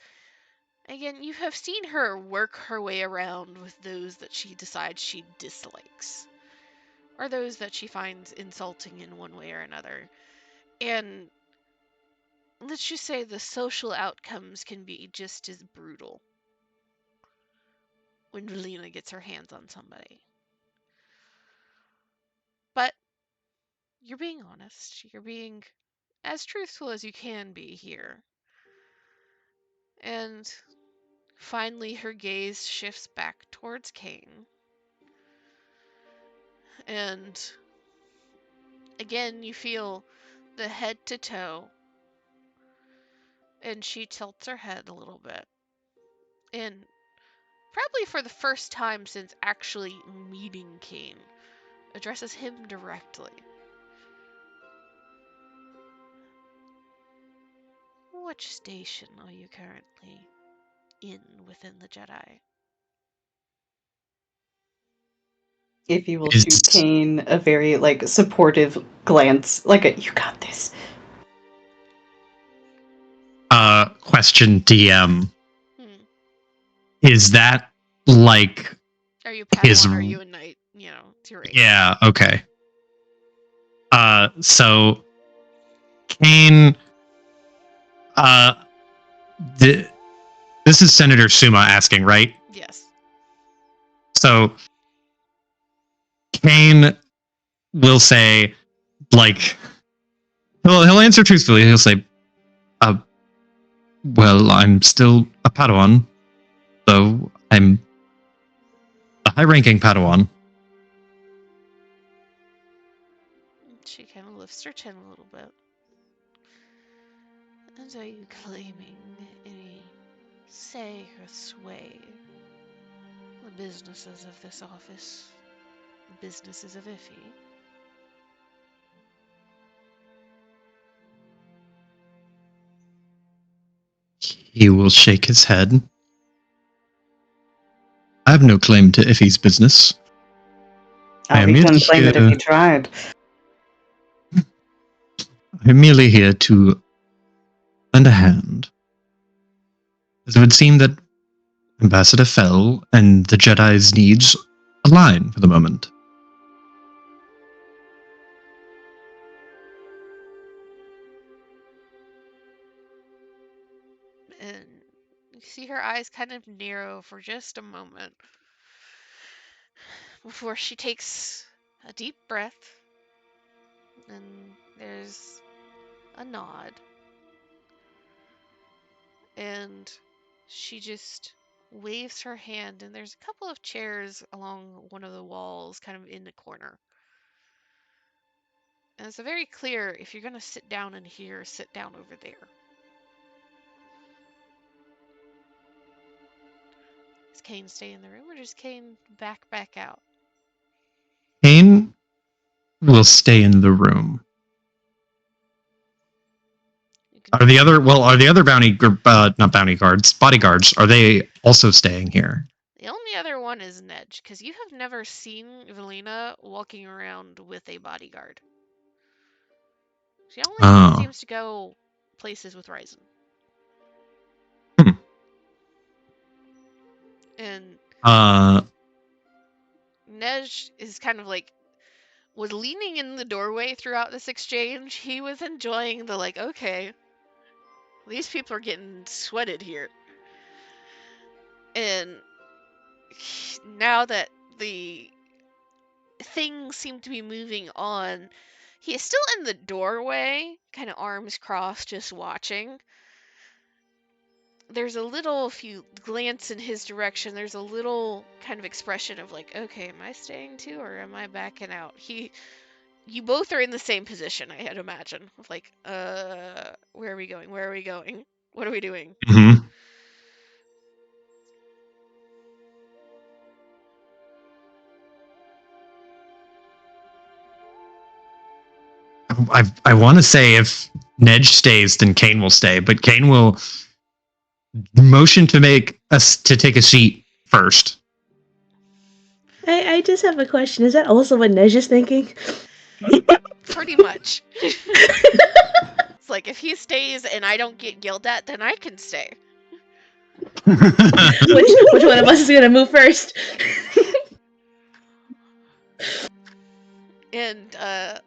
again, you have seen her work her way around with those that she decides she dislikes, or those that she finds insulting in one way or another. And let's just say the social outcomes can be just as brutal when Valina gets her hands on somebody. But you're being honest. You're being as truthful as you can be here. And finally, her gaze shifts back towards Kane. And again, you feel the head to toe. And she tilts her head a little bit. And probably for the first time since actually meeting Kane, addresses him directly. Which station are you currently in within the Jedi? Iffy will shoot Kane a very, supportive glance. You got this. Question DM. Is that like Are you Padawan or are you a knight? It's your age. Yeah, okay. So Kane this is Senator Suma asking, right? Yes. So Kane will say, he'll answer truthfully. He'll say, well, I'm still a Padawan, though I'm a high-ranking Padawan. She kind of lifts her chin a little bit. And are you claiming any say or sway in the businesses of this office, the businesses of Iffy? He will shake his head. I have no claim to Iffy's business. We couldn't claim it if you tried. I'm merely here to lend a hand. As it would seem that Ambassador Fell and the Jedi's needs align for the moment. And you see her eyes kind of narrow for just a moment before she takes a deep breath, and there's a nod, and she just waves her hand, and there's a couple of chairs along one of the walls kind of in the corner. And it's a very clear, if you're going to sit down in here, sit down over there. Does Kane stay in the room, or does Kane back out? Kane will stay in the room. Are the other not bounty guards, bodyguards, are they also staying here? The only other one is Nedge, because you have never seen Valina walking around with a bodyguard. She only seems to go places with Ryzen. And Nej is kind of like, was leaning in the doorway throughout this exchange. He was enjoying the like, okay, these people are getting sweated here. And now that the things seem to be moving on, he is still in the doorway, kind of arms crossed, just watching. There's a little, if you glance in his direction, there's a little kind of expression of like, okay, am I staying too, or am I backing out? You both are in the same position, I'd imagine. Of like, where are we going? Where are we going? What are we doing? Mm-hmm. I want to say if Nedge stays, then Kane will stay, but Kane will motion to take a seat first. I just have a question. Is that also what Nej is thinking? Pretty much. It's like, if he stays and I don't get yelled at, then I can stay. Which one of us is gonna move first? And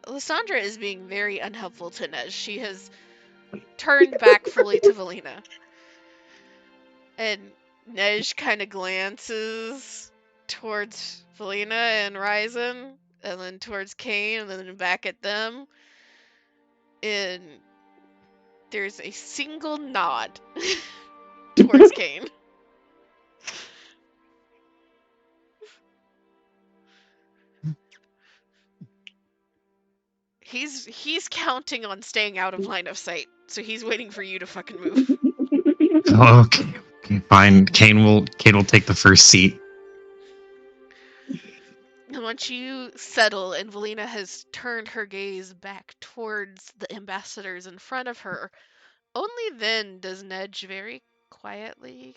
Lysandra is being very unhelpful to Nej. She has turned back fully to Valina. And Nej kind of glances towards Valina and Ryzen, and then towards Kane, and then back at them. And there's a single nod towards Kane. He's counting on staying out of line of sight, so he's waiting for you to fucking move. Okay, fine. Kane will take the first seat. And once you settle and Valina has turned her gaze back towards the ambassadors in front of her, only then does Nedge very quietly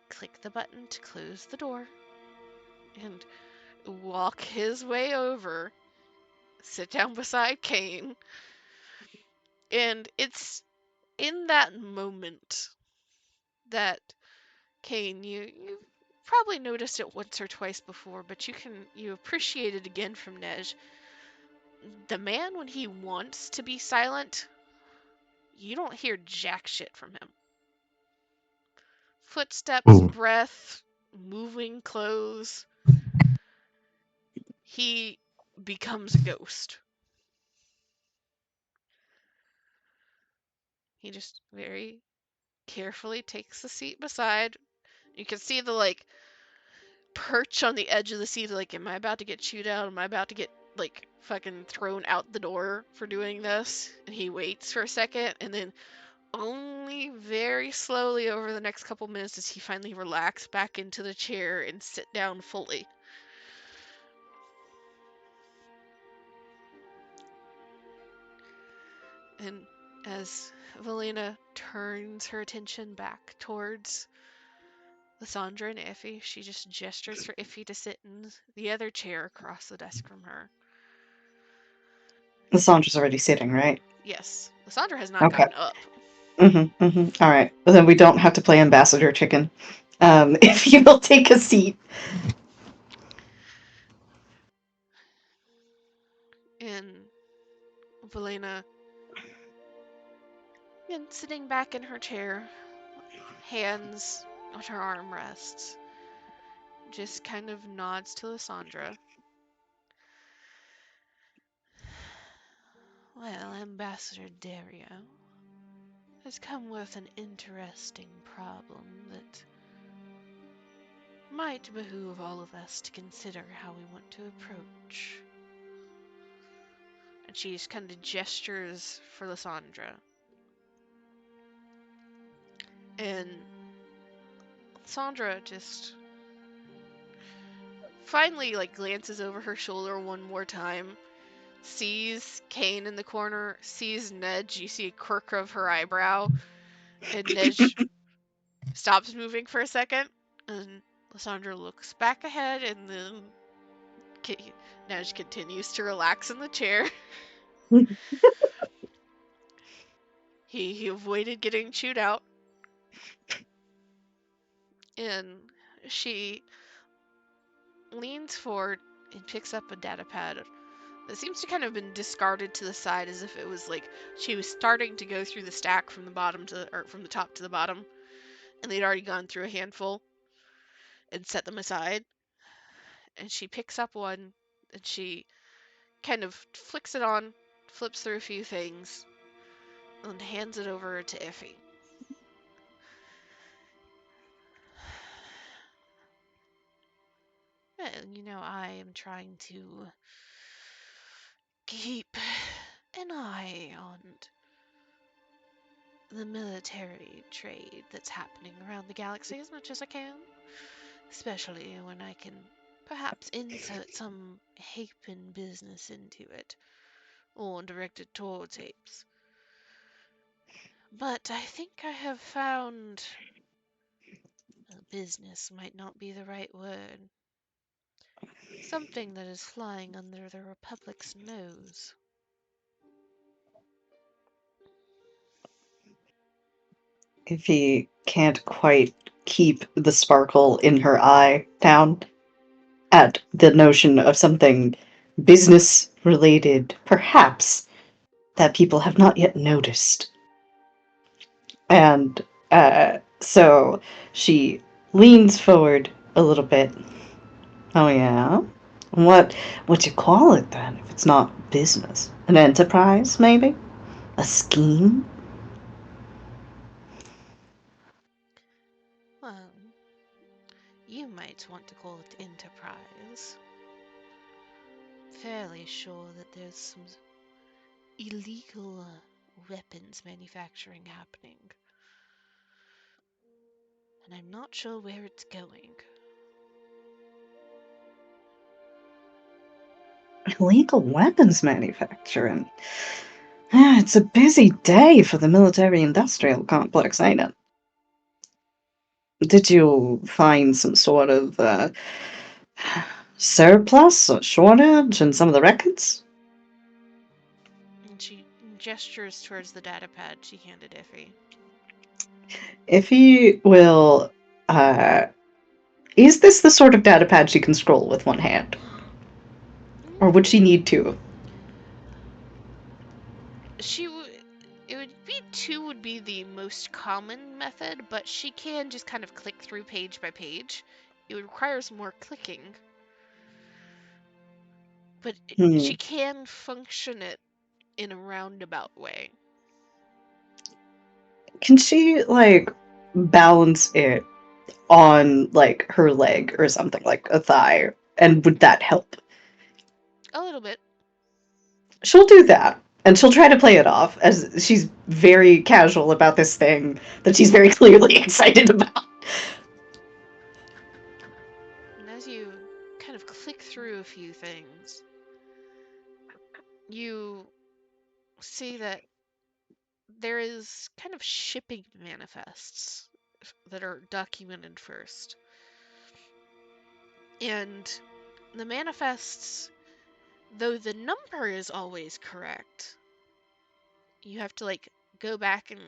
click the button to close the door and walk his way over, sit down beside Kane. And it's in that moment that Kane, you probably noticed it once or twice before, but you appreciate it again from Nej. The man, when he wants to be silent, you don't hear jack shit from him. Footsteps, Ooh. breath, moving clothes. He becomes a ghost. He just very carefully takes the seat beside. You can see the like perch on the edge of the seat, like, am I about to get chewed out? Am I about to get like fucking thrown out the door for doing this? And he waits for a second, and then only very slowly over the next couple minutes does he finally relax back into the chair and sit down fully. And as Valina turns her attention back towards Lysandra and Iffy, she just gestures for Iffy to sit in the other chair across the desk from her. Lissandra's already sitting, right? Yes, Lysandra has not gotten up. All right. Well, then we don't have to play ambassador chicken. If you will take a seat. And Valina, again, sitting back in her chair, hands on her armrests, just kind of nods to Lysandra. Well, Ambassador Dario has come with an interesting problem that might behoove all of us to consider how we want to approach. And she just kind of gestures for Lysandra. And Lysandra just finally glances over her shoulder one more time, sees Kane in the corner, sees Nedge. You see a quirk of her eyebrow, and Nedge stops moving for a second, and Lysandra looks back ahead, and then Nedge continues to relax in the chair. He avoided getting chewed out, and she leans forward and picks up a data pad that seems to kind of been discarded to the side, as if it was she was starting to go through the stack from the top to the bottom, and they'd already gone through a handful and set them aside. And she picks up one, and she kind of flicks it on, flips through a few things, and hands it over to Iffy. Well, I am trying to keep an eye on the military trade that's happening around the galaxy as much as I can, especially when I can perhaps insert some Hapen business into it, or direct it towards Hapes. But I think I have found business might not be the right word. Something that is flying under the Republic's nose. If he can't quite keep the sparkle in her eye down at the notion of something business related, perhaps, that people have not yet noticed. And so she leans forward a little bit. Oh yeah? What you call it then, if it's not business? An enterprise, maybe? A scheme? Well, you might want to call it enterprise. Fairly sure that there's some illegal weapons manufacturing happening. And I'm not sure where it's going. Illegal weapons manufacturing. Yeah, it's a busy day for the military-industrial complex, ain't it? Did you find some sort of surplus or shortage in some of the records? And she gestures towards the data pad she handed Iffy. Iffy will. Is this the sort of data pad she can scroll with one hand? Or would she need to? It would be two would be the most common method, but she can just kind of click through page by page. It would require some more clicking. But she can function it in a roundabout way. Can she, balance it on, her leg or something, like a thigh? And would that help? A little bit. She'll do that. And she'll try to play it off as she's very casual about this thing that she's very clearly excited about. And as you kind of click through a few things, you see that there is kind of shipping manifests that are documented first. And the manifests, though the number is always correct, you have to go back and,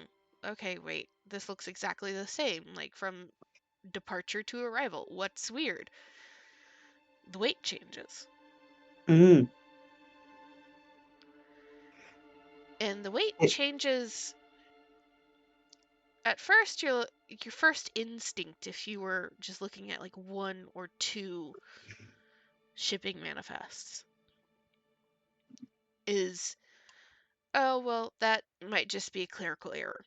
okay, wait, this looks exactly the same, from departure to arrival. What's weird? The weight changes. Mm. And the weight changes. At first, your first instinct, if you were just looking at like 1 or 2 shipping manifests, is, oh, well, that might just be a clerical error.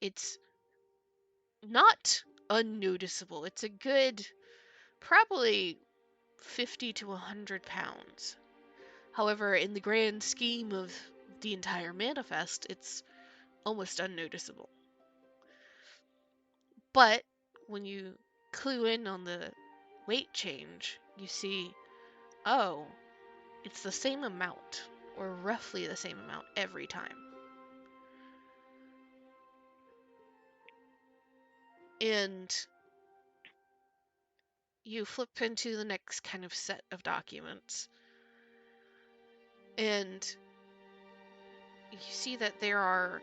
It's not unnoticeable. It's a good, probably 50 to 100 pounds. However, in the grand scheme of the entire manifest, it's almost unnoticeable. But when you clue in on the weight change, you see, oh, it's the same amount, or roughly the same amount every time. And you flip into the next kind of set of documents, and you see that there are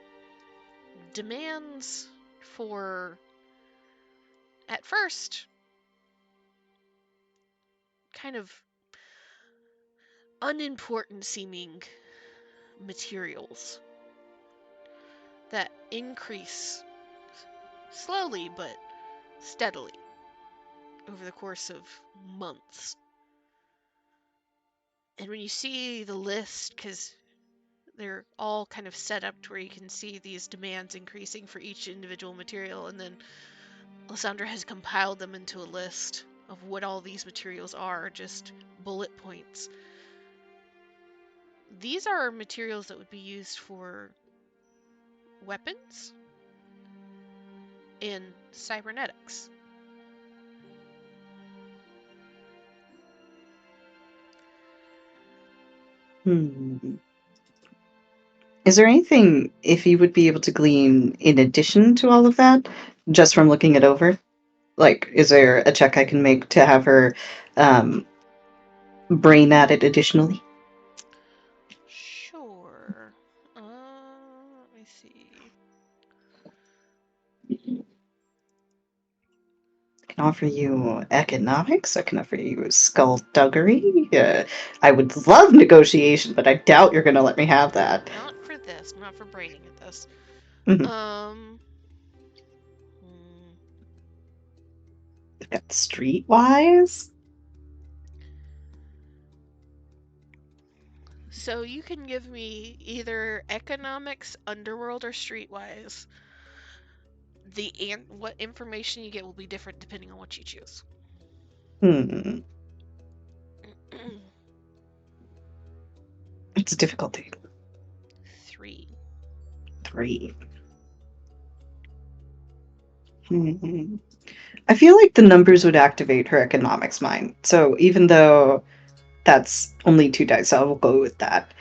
demands for, at first, kind of unimportant seeming materials that increase slowly but steadily over the course of months. And when you see the list, because they're all kind of set up to where you can see these demands increasing for each individual material, and then Lysandra has compiled them into a list of what all these materials are, just bullet points. These are materials that would be used for weapons and cybernetics. Is there anything Iffy would be able to glean in addition to all of that, just from looking it over? Like, is there a check I can make to have her brain at it additionally? Sure. Let me see. I can offer you economics. I can offer you skullduggery. I would love negotiation, but I doubt you're going to let me have that. Not for this. Not for braining at this. Mhm. I've got streetwise. So you can give me either economics, underworld, or streetwise. What information you get will be different depending on what you choose. It's a difficulty. 3. 3. I feel like the numbers would activate her economics mind. So even though that's only 2 dice, I will go with that.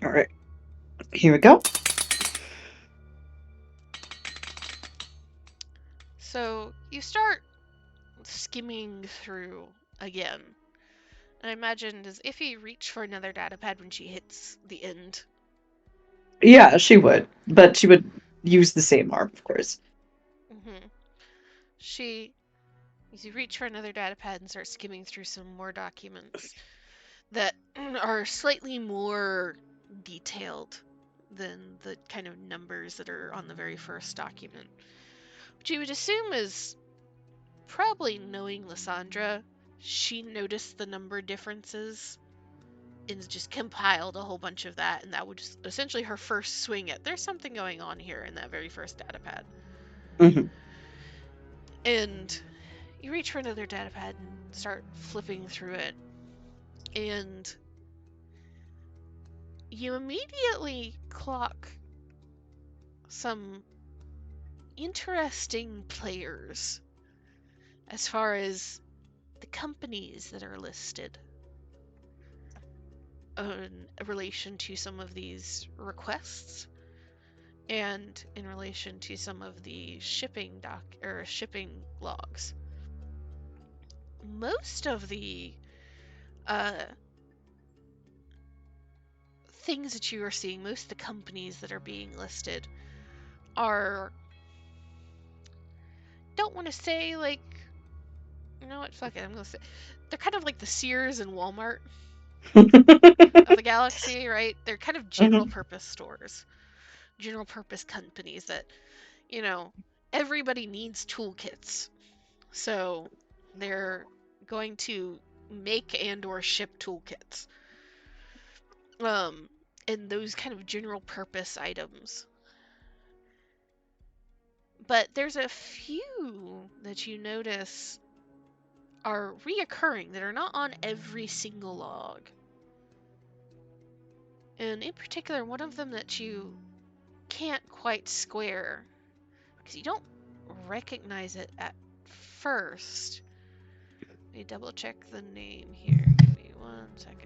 All right. Here we go. So you start skimming through again. And I imagine does Iffy reach for another data pad when she hits the end? Yeah, she would, but she would use the same arm, of course. You reach for another data pad and start skimming through some more documents that are slightly more detailed than the kind of numbers that are on the very first document. Which you would assume is probably, knowing Lysandra, she noticed the number differences and just compiled a whole bunch of that, and that was essentially her first swing at there's something going on here in that very first data pad. And you reach for another data pad and start flipping through it, and you immediately clock some interesting players as far as the companies that are listed in relation to some of these requests and in relation to some of the shipping logs. Most of the things that you are seeing, most of the companies that are being listed are, don't want to say like, you know what, fuck it, I'm gonna say they're kind of like the Sears and Walmart of the galaxy, right? They're kind of general purpose stores. general purpose companies that, you know, everybody needs toolkits. So they're going to make and or ship toolkits. And those kind of general purpose items. But there's a few that you notice are reoccurring that are not on every single log. And in particular, one of them that you can't quite square because you don't recognize it at first. Let me double check the name here. Give me 1 second.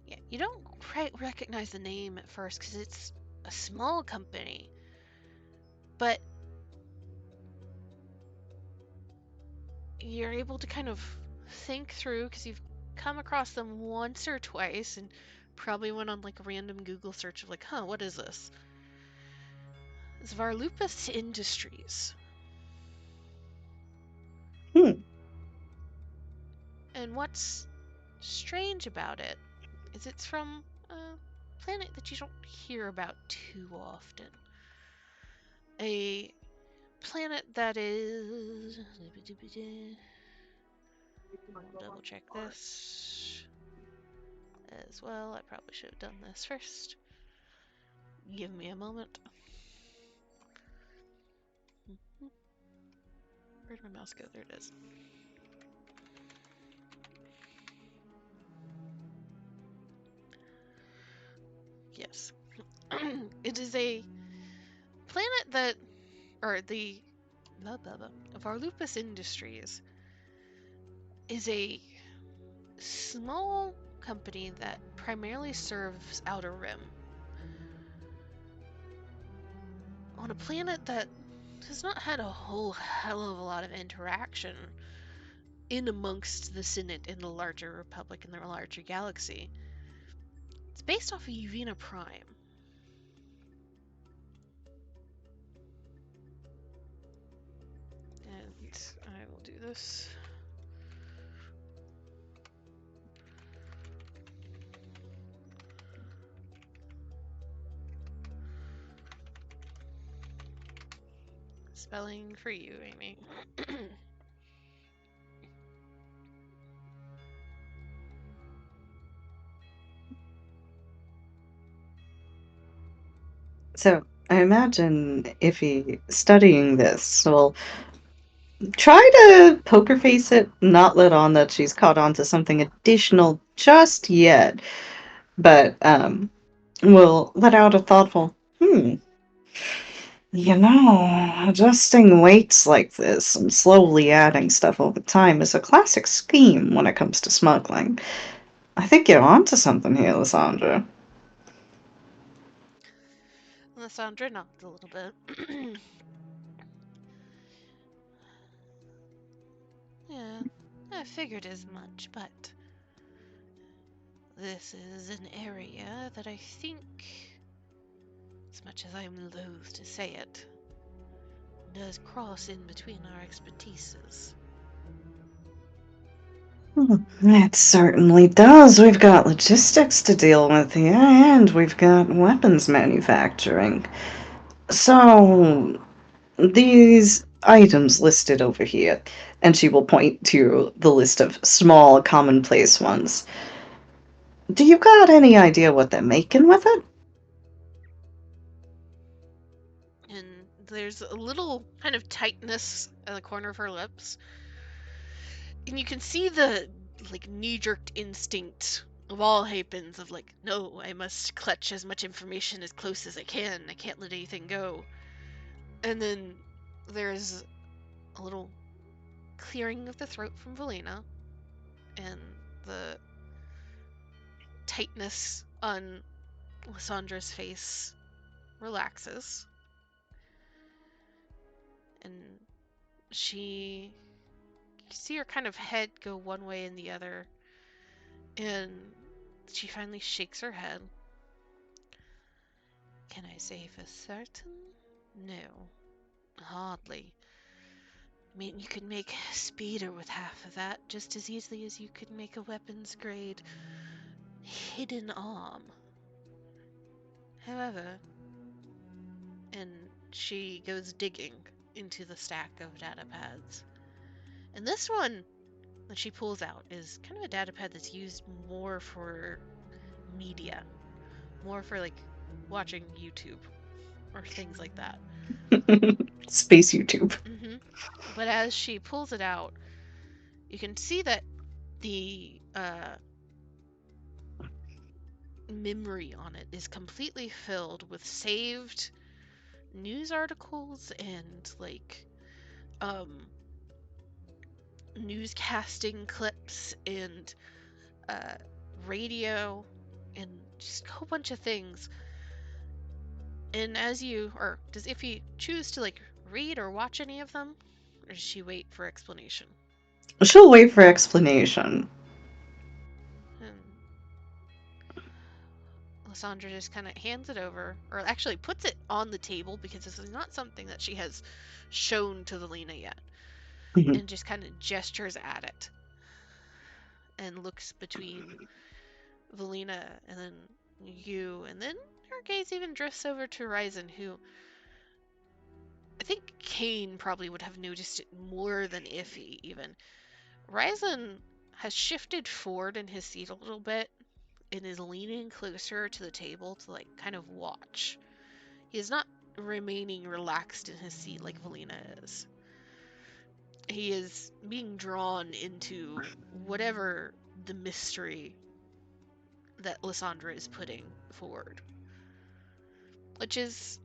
Yeah, you don't quite recognize the name at first because it's a small company. But you're able to kind of think through because you've come across them once or twice and probably went on like a random Google search of like, huh, what is this? It's Varlupus Industries. Hmm. And what's strange about it is it's from a planet that you don't hear about too often. A planet that is... I'll double check this as well. I probably should have done this first. Give me a moment. Where'd my mouse go? There it is. Yes. It is a planet that, or the Varlupus Industries is a small company that primarily serves Outer Rim. On a planet that has not had a whole hell of a lot of interaction in amongst the Senate in the larger Republic and the larger galaxy. It's based off of Uvina Prime. And I will do this. Spelling for you, Amy. So I imagine Iffy studying this will try to poker face it, not let on that she's caught on to something additional just yet, but will let out a thoughtful, adjusting weights like this and slowly adding stuff over time is a classic scheme when it comes to smuggling. I think you're onto something here, Lysandra. Lysandra knocked a little bit. Yeah, I figured as much, but this is an area that I think, as much as I'm loath to say it, does cross in between our expertises. It certainly does. We've got logistics to deal with here, and we've got weapons manufacturing. So, these items listed over here, and she will point to the list of small, commonplace ones. Do you got any idea what they're making with it? And there's a little kind of tightness at the corner of her lips. And you can see the like knee-jerk instinct of all Hapens of like, no, I must clutch as much information as close as I can. I can't let anything go. And then there's a little clearing of the throat from Valena, and the tightness on Lysandra's face relaxes. And you see her kind of head go one way and the other, And she finally shakes her head. Can I say for certain? No, hardly. I mean, you could make speeder with half of that just as easily as you could make a weapons grade hidden arm. However, and she goes digging into the stack of data pads. And this one that she pulls out is kind of a data pad that's used more for media, more for like watching YouTube or things like that. Space YouTube. But as she pulls it out, you can see that the memory on it is completely filled with saved news articles and like newscasting clips and radio and just a whole bunch of things. And as you, or does Iffy choose to like read or watch any of them, or does she wait for explanation? She'll wait for explanation. And Lysandra just kind of hands it over, or actually puts it on the table because this is not something that she has shown to Lena yet, and just kind of gestures at it and looks between Valina and then you, and then her gaze even drifts over to Ryzen, who I think Kane probably would have noticed it more than Iffy even. Ryzen has shifted forward in his seat a little bit and is leaning closer to the table to like kind of watch. He is not remaining relaxed in his seat like Valina is. He is being drawn into whatever the mystery that Lysandra is putting forward, which is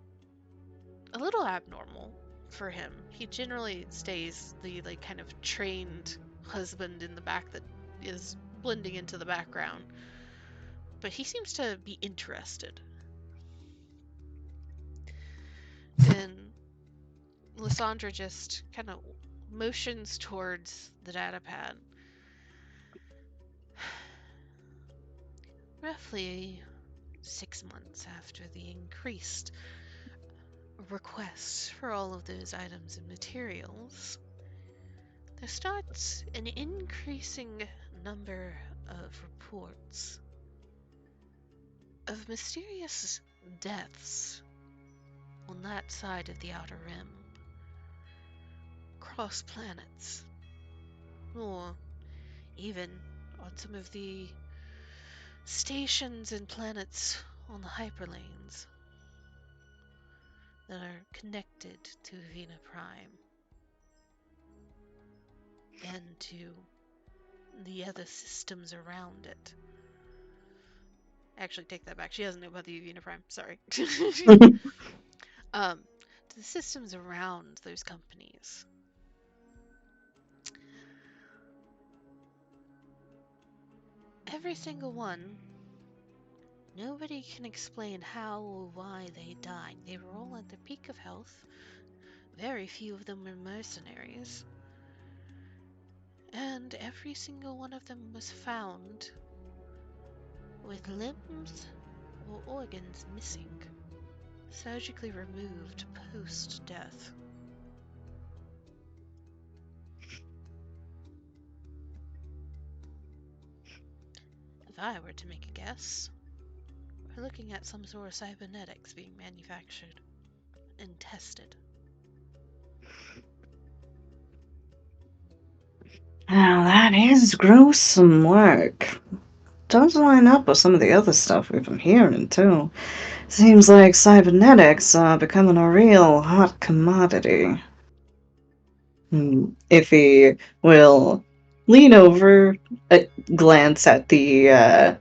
a little abnormal for him. He generally stays the like kind of trained husband in the back that is blending into the background, but he seems to be interested. And Lysandra just kind of motions towards the data pad. Roughly 6 months after the increased requests for all of those items and materials, there starts an increasing number of reports of mysterious deaths on that side of the Outer Rim, across planets, or even on some of the stations and planets on the hyperlanes that are connected to Vena Prime and to the other systems around it. Actually, take that back. She doesn't know about the Vena Prime. Sorry. To the systems around those companies. Every single one, nobody can explain how or why they died. They were all at the peak of health. Very few of them were mercenaries. And every single one of them was found with limbs or organs missing, surgically removed post-death. If I were to make a guess, we're looking at some sort of cybernetics being manufactured and tested. Now that is gruesome work. Does line up with some of the other stuff we've been hearing, too. Seems like cybernetics are becoming a real hot commodity. If he will lean over, glance at the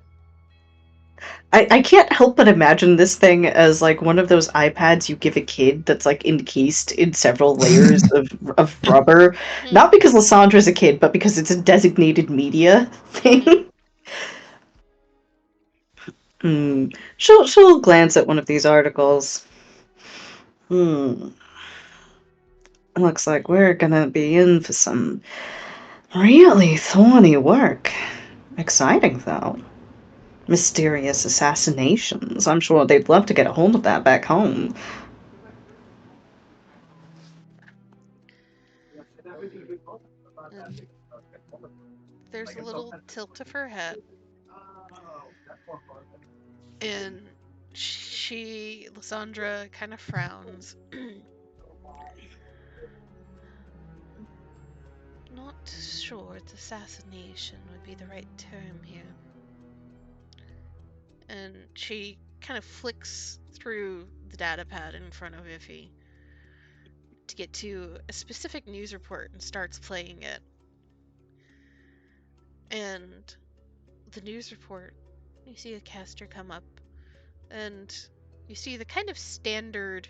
I can't help but imagine this thing as like one of those iPads you give a kid that's like encased in several layers of rubber. Not because Lysandra's a kid, but because it's a designated media thing. She'll glance at one of these articles. Looks like we're gonna be in for some really thorny work. Exciting, though. Mysterious assassinations. I'm sure they'd love to get a hold of that back home. And there's a little tilt of her head, and Lysandra, kind of frowns. Not sure it's assassination would be the right term here. And she kind of flicks through the data pad in front of Iffy to get to a specific news report and starts playing it. And the news report, you see a caster come up, and you see the kind of standard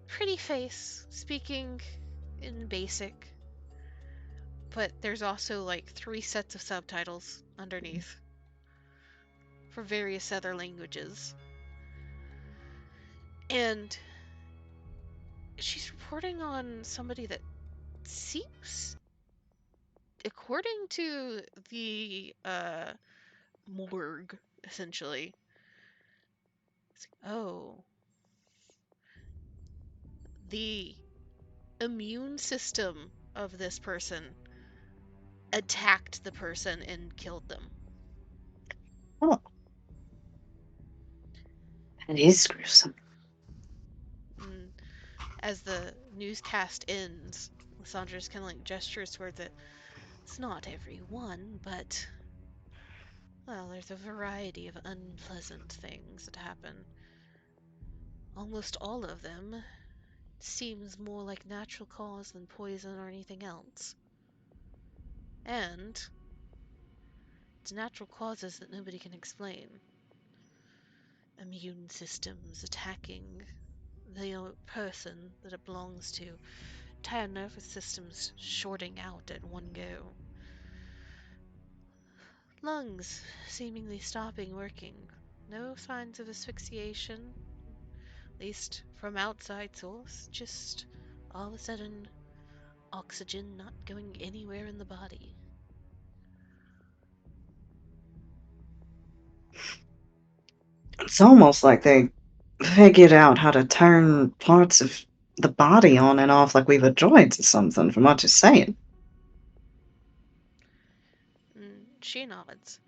pretty face speaking in basic, but there's also like 3 sets of subtitles underneath for various other languages. And she's reporting on somebody that seems, according to the morgue, essentially. Oh, the immune system of this person attacked the person and killed them. Oh. That is gruesome. And as the newscast ends, Lysandra's kind of like gestures towards it. It's not every one, but, well, there's a variety of unpleasant things that happen. Almost all of them seems more like natural cause than poison or anything else. And it's natural causes that nobody can explain. Immune systems attacking the person that it belongs to. Entire nervous systems shorting out at one go. Lungs seemingly stopping working. No signs of asphyxiation, at least from outside source. Just all of a sudden, oxygen not going anywhere in the body. It's almost like they figured out how to turn parts of the body on and off like we've droids or something, from what you're saying. And she nods.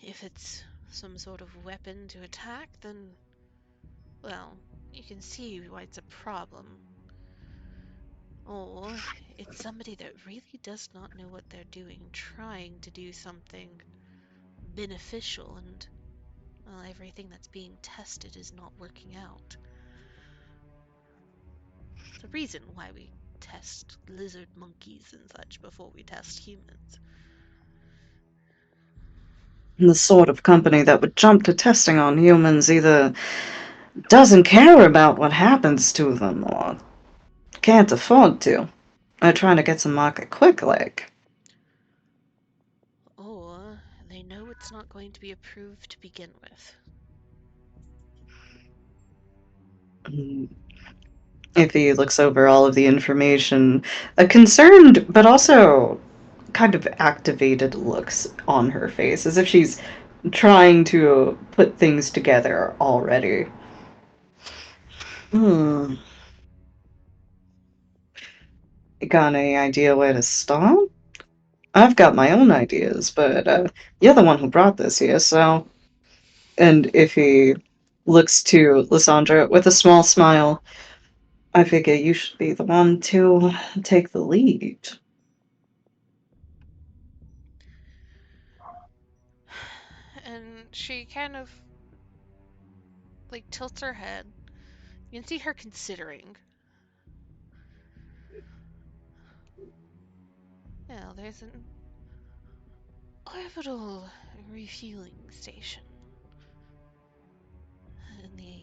If it's some sort of weapon to attack, then, well, you can see why it's a problem. Or it's somebody that really does not know what they're doing, trying to do something beneficial, and, well, everything that's being tested is not working out. It's a reason why we test lizard monkeys and such before we test humans. And the sort of company that would jump to testing on humans either doesn't care about what happens to them or can't afford to. They're trying to get some market quick, like. Or they know it's not going to be approved to begin with. If he looks over all of the information, a concerned but also kind of activated looks on her face, as if she's trying to put things together already. Hmm. You got any idea where to start? I've got my own ideas, but you're the one who brought this here, so. And if he looks to Lysandra with a small smile, I figure you should be the one to take the lead. And she kind of like tilts her head. You can see her considering. Well, there's an orbital refueling station in the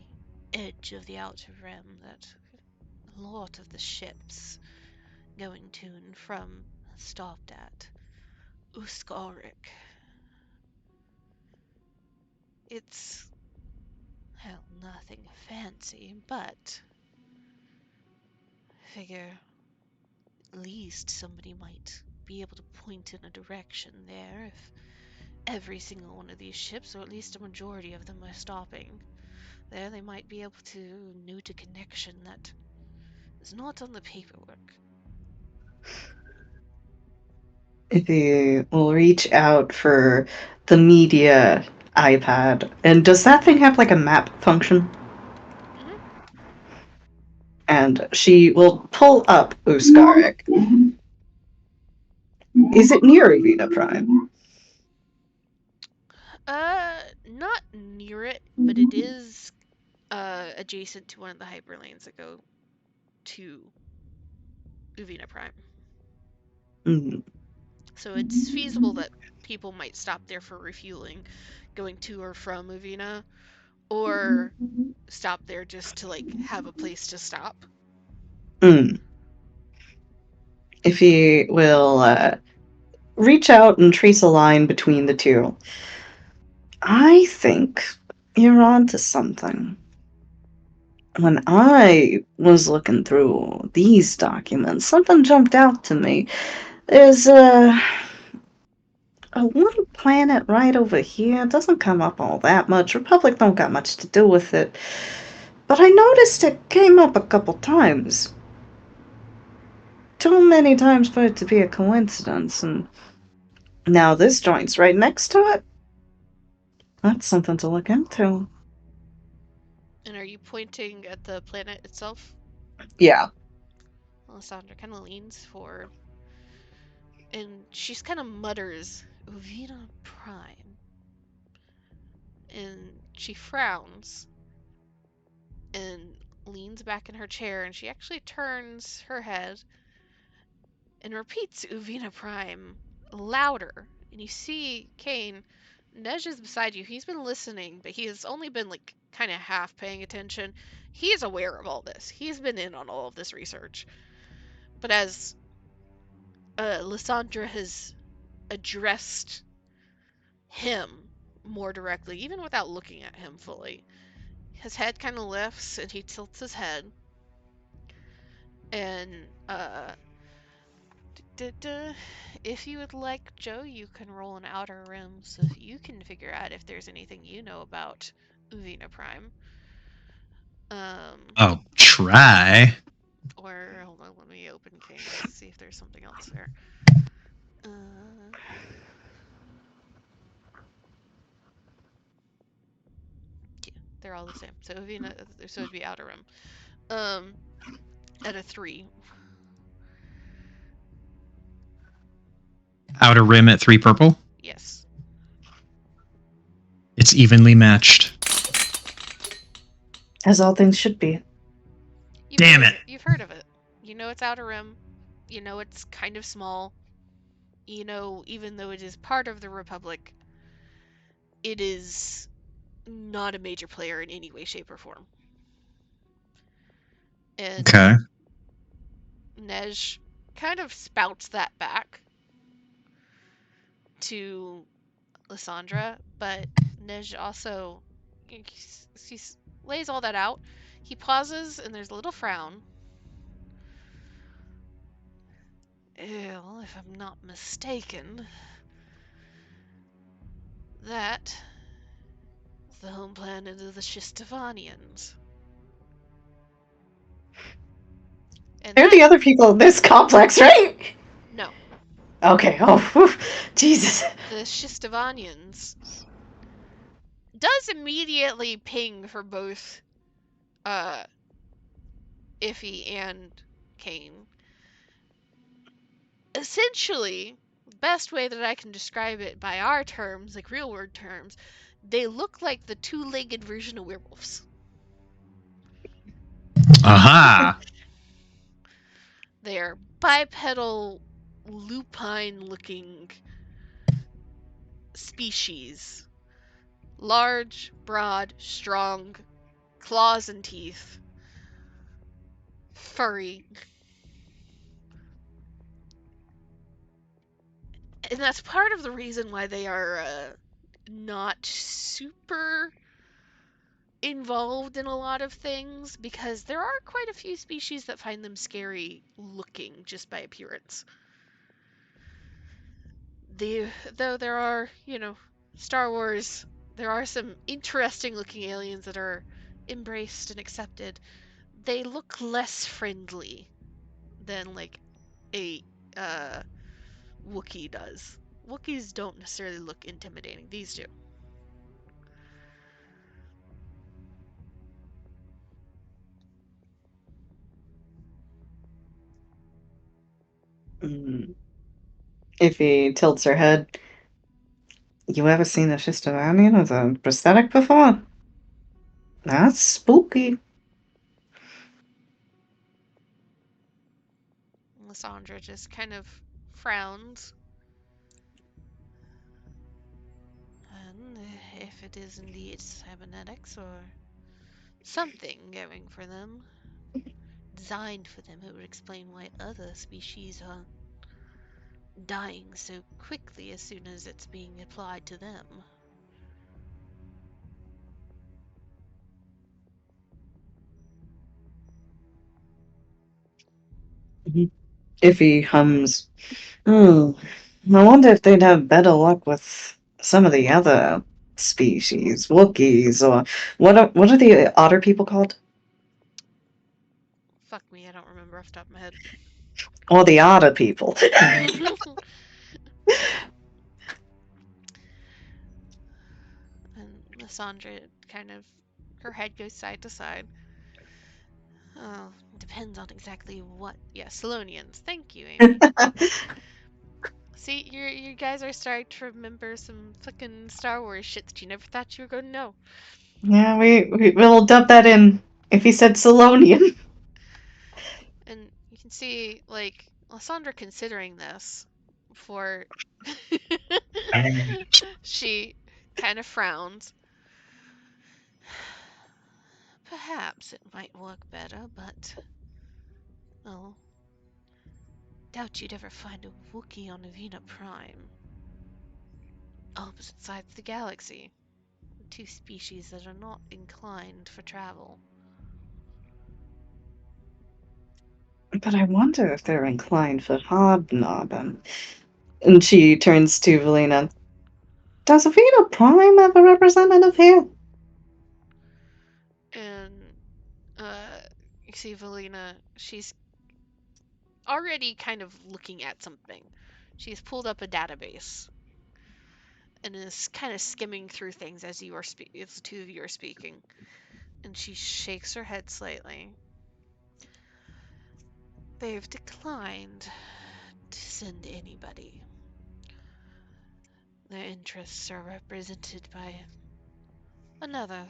edge of the outer rim that a lot of the ships going to and from stopped at Uskarik. It's, well, nothing fancy, but figure At least somebody might be able to point in a direction there if every single one of these ships, or at least a majority of them, are stopping. There they might be able to note a connection that is not on the paperwork. He will reach out for the media iPad. And does that thing have like a map function? Mhm. And she will pull up Uskarik. Is it near Evita Prime? Not near it, but it is adjacent to one of the hyperlanes that go to Uvina Prime. Mm. So it's feasible that people might stop there for refueling, going to or from Uvina, or stop there just to like have a place to stop. Mm. If he will reach out and trace a line between the two. I think you're onto something. When I was looking through these documents, something jumped out to me. There's a little planet right over here. It doesn't come up all that much. Republic don't got much to do with it. But I noticed it came up a couple times. Too many times for it to be a coincidence, and now this joint's right next to it. That's something to look into. And are you pointing at the planet itself? Yeah. Alessandra kind of leans forward, and she's kind of mutters, Uvina Prime. And she frowns and leans back in her chair, and she actually turns her head and repeats Uvina Prime louder. And you see Kane, Nej is beside you. He's been listening, but he has only been like kind of half paying attention. He is aware of all this. He's been in on all of this research. But as Lysandra has addressed him more directly, even without looking at him fully, his head kind of lifts and he tilts his head. And if you would like, Joe, you can roll an outer rim so you can figure out if there's anything you know about Uvina Prime. I'll try. Or hold on, let me open Kane's, see if there's something else there. Yeah, they're all the same. So Uvina, so it'd be outer rim. At a 3. Outer rim at 3 purple. Yes. It's evenly matched. As all things should be. Damn it. You've heard of it. You know it's outer rim. You know it's kind of small. You know, even though it is part of the Republic, it is not a major player in any way, shape, or form. And Okay. Nej kind of spouts that back to Lysandra, but Nej also he lays all that out. He pauses, and there's a little frown. Well, if I'm not mistaken, that is the home planet of the Shistovanians. And They're that, the other people in this complex, right? no, Okay, oh, whew. Jesus. the Shistovanians does immediately ping for both Iffy and Kane. Essentially, the best way that I can describe it by our terms, like real world terms, they look like the two-legged version of werewolves. Aha. They're bipedal, lupine-looking species. Large, broad, strong, claws and teeth. Furry. And that's part of the reason why they are not super involved in a lot of things because there are quite a few species that find them scary looking just by appearance. Though there are, Star Wars, there are some interesting looking aliens that are embraced and accepted. They look less friendly than like a uh, Wookiee does. Wookiees don't necessarily look intimidating. These do. Mm. Ify tilts her head. You ever seen a Shistavanian with a prosthetic before? That's spooky. Lysandra just kind of frowns. And if it is indeed cybernetics or something going for them, designed for them, it would explain why other species are dying so quickly as soon as it's being applied to them. Ify hums. Hmm. I wonder if they'd have better luck with some of the other species, Wookiees, or what are the otter people called? Fuck me, I don't remember off the top of my head. Or the otter people. And Lysandra kind of, her head goes side to side. Oh, depends on exactly what. Yeah, Salonians. Thank you, Amy. See, you guys are starting to remember some fucking Star Wars shit that you never thought you were gonna know. Yeah, we'll dub that in if he said Salonian. And you can see, like, Lysandra considering this before she kind of frowns. Perhaps it might work better, but oh, doubt you'd ever find a Wookiee on Avena Prime. Opposite sides of the galaxy. Two species that are not inclined for travel. But I wonder if they're inclined for hobnobbing. And she turns to Valina. Does Avena Prime have a representative here? And uh, you see Valina, she's already kind of looking at something. She's pulled up a database and is kind of skimming through things as as the two of you are speaking. And she shakes her head slightly. They've declined to send anybody. Their interests are represented by another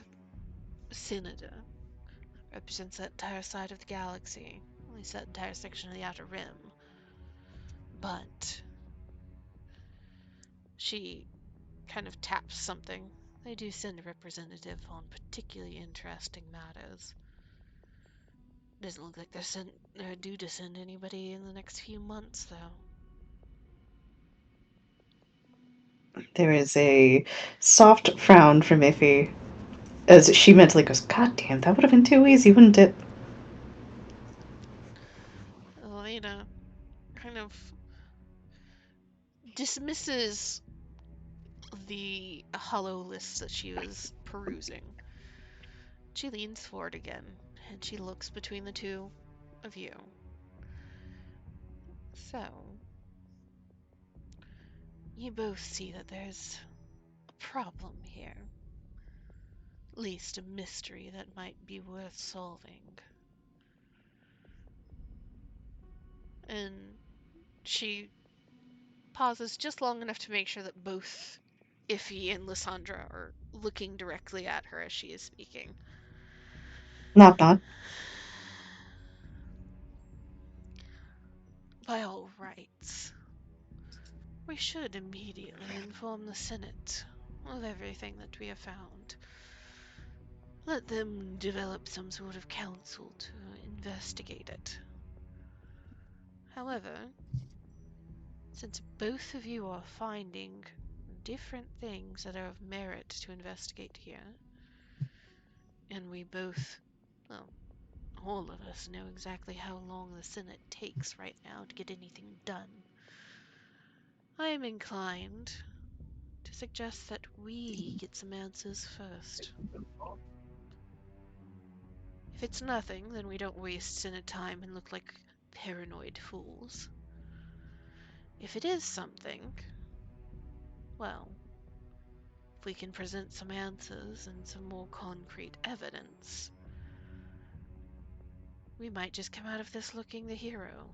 senator. Represents that entire side of the galaxy, at least that entire section of the Outer Rim. But she kind of taps something. They do send a representative on particularly interesting matters. Doesn't look like they're due to send anybody in the next few months, though. There is a soft frown from Iffy as she mentally goes, God damn, that would have been too easy, wouldn't it? Elena kind of dismisses the hollow list that she was perusing. She leans forward again, and she looks between the two of you. So, you both see that there's a problem here. At least a mystery that might be worth solving. And she pauses just long enough to make sure that both Iffy and Lysandra are looking directly at her as she is speaking. Knock knock. By all rights, we should immediately inform the Senate of everything that we have found. Let them develop some sort of council to investigate it. However, since both of you are finding different things that are of merit to investigate here, And we both, well, all of us know exactly how long the Senate takes right now to get anything done. I am inclined to suggest that we get some answers first. If it's nothing, then we don't waste Senate time and look like paranoid fools. If it is something, well, if we can present some answers and some more concrete evidence, we might just come out of this looking the hero.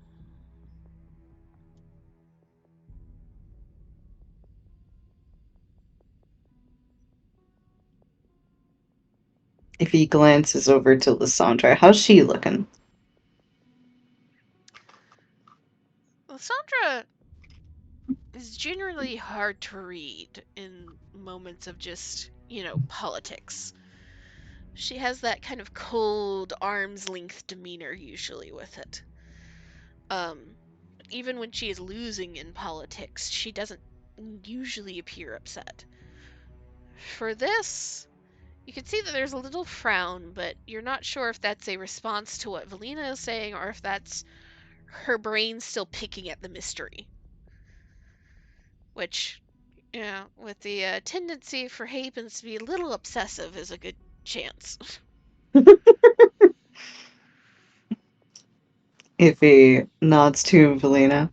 If he glances over to Lysandra, how's she looking? Sandra is generally hard to read in moments of just, politics. She has that kind of cold, arm's length demeanor usually with it. Even when she is losing in politics, she doesn't usually appear upset. For this, you can see that there's a little frown, but you're not sure if that's a response to what Valina is saying or if that's her brain still picking at the mystery. Which, with the tendency for Havens to be a little obsessive is a good chance. If he nods to Valina.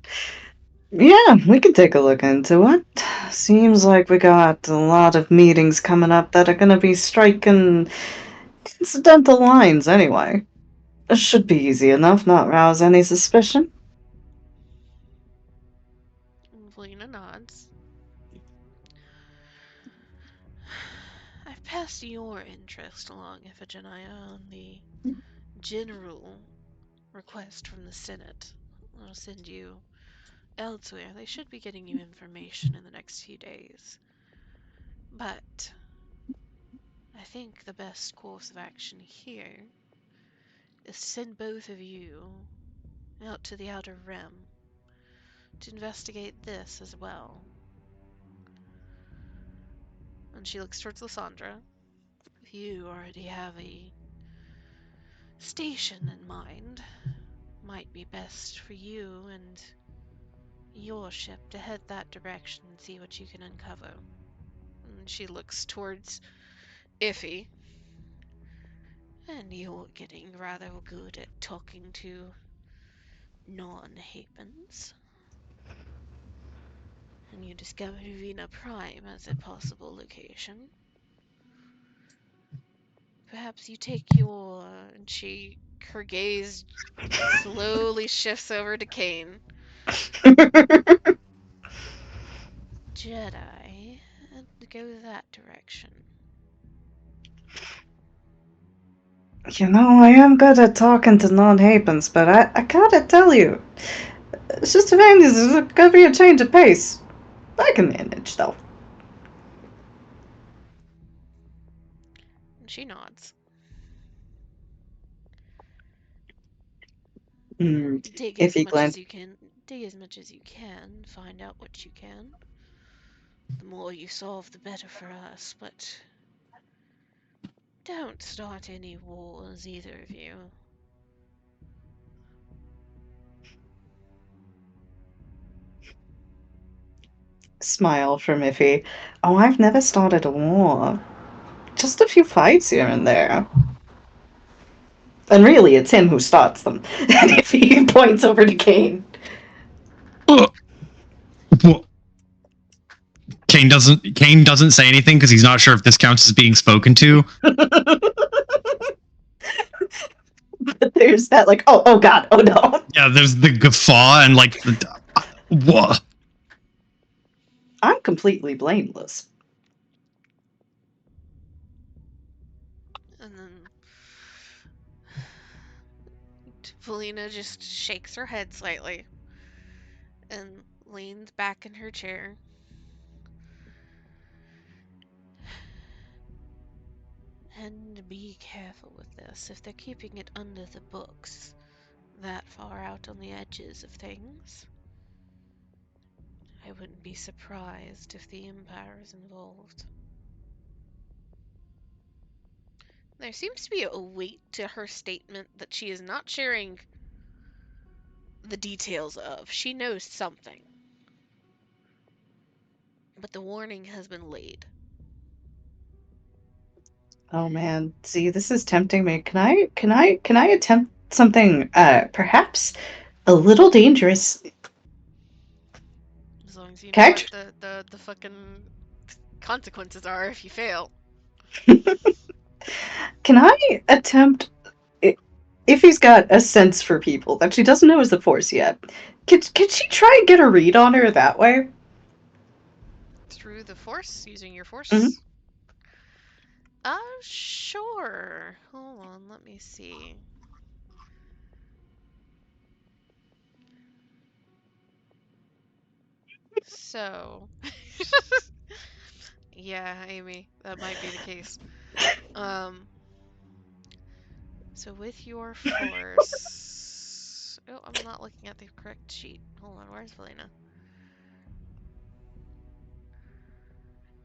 Yeah, we can take a look into it. Seems like we got a lot of meetings coming up that are gonna be striking incidental lines anyway. It should be easy enough, not rouse any suspicion. Valina nods. I've passed your interest along, Iphigenia, on the general request from the Senate. I'll send you elsewhere. They should be getting you information in the next few days. But I think the best course of action here is to send both of you out to the Outer Rim to investigate this as well. And she looks towards Lysandra. If you already have a station in mind, might be best for you and your ship to head that direction and see what you can uncover. And she looks towards Iffy. And you're getting rather good at talking to non-Hapens. And you discovered Vina Prime as a possible location. Perhaps you take your... And her gaze slowly shifts over to Kane. Jedi, and go that direction. You know, I am good at talking to non-Hapens, but I gotta tell you, it's just there's gonna be a change of pace. I can manage, though. And she nods. Mm, Dig if as he much glance, as you can. Dig as much as you can. Find out what you can. The more you solve, the better for us, but don't start any wars, either of you. smile from Iffy. Oh, I've never started a war. Just a few fights here and there. And really, it's him who starts them. And if he points over to Kane. Well, Kane doesn't say anything because he's not sure if this counts as being spoken to. But there's that, like, oh god, oh no. Yeah, there's the guffaw and like what? I'm completely blameless. And then Felina just shakes her head slightly and leans back in her chair. And be careful with this. If they're keeping it under the books, that far out on the edges of things, I wouldn't be surprised if the Empire is involved. There seems to be a weight to her statement that she is not sharing the details of. She knows something. But the warning has been laid. Oh man, see, this is tempting me. Can I attempt something perhaps a little dangerous? As long as you know Okay. what the fucking consequences are if you fail. Can I attempt if he's got a sense for people that she doesn't know is the Force yet? Could she try and get a read on her that way? Through the force, using your Mhm. force? Sure. Hold on, let me see. So, yeah, Amy, that might be the case. So with your force... Oh, I'm not looking at the correct sheet. Hold on, where's Valena?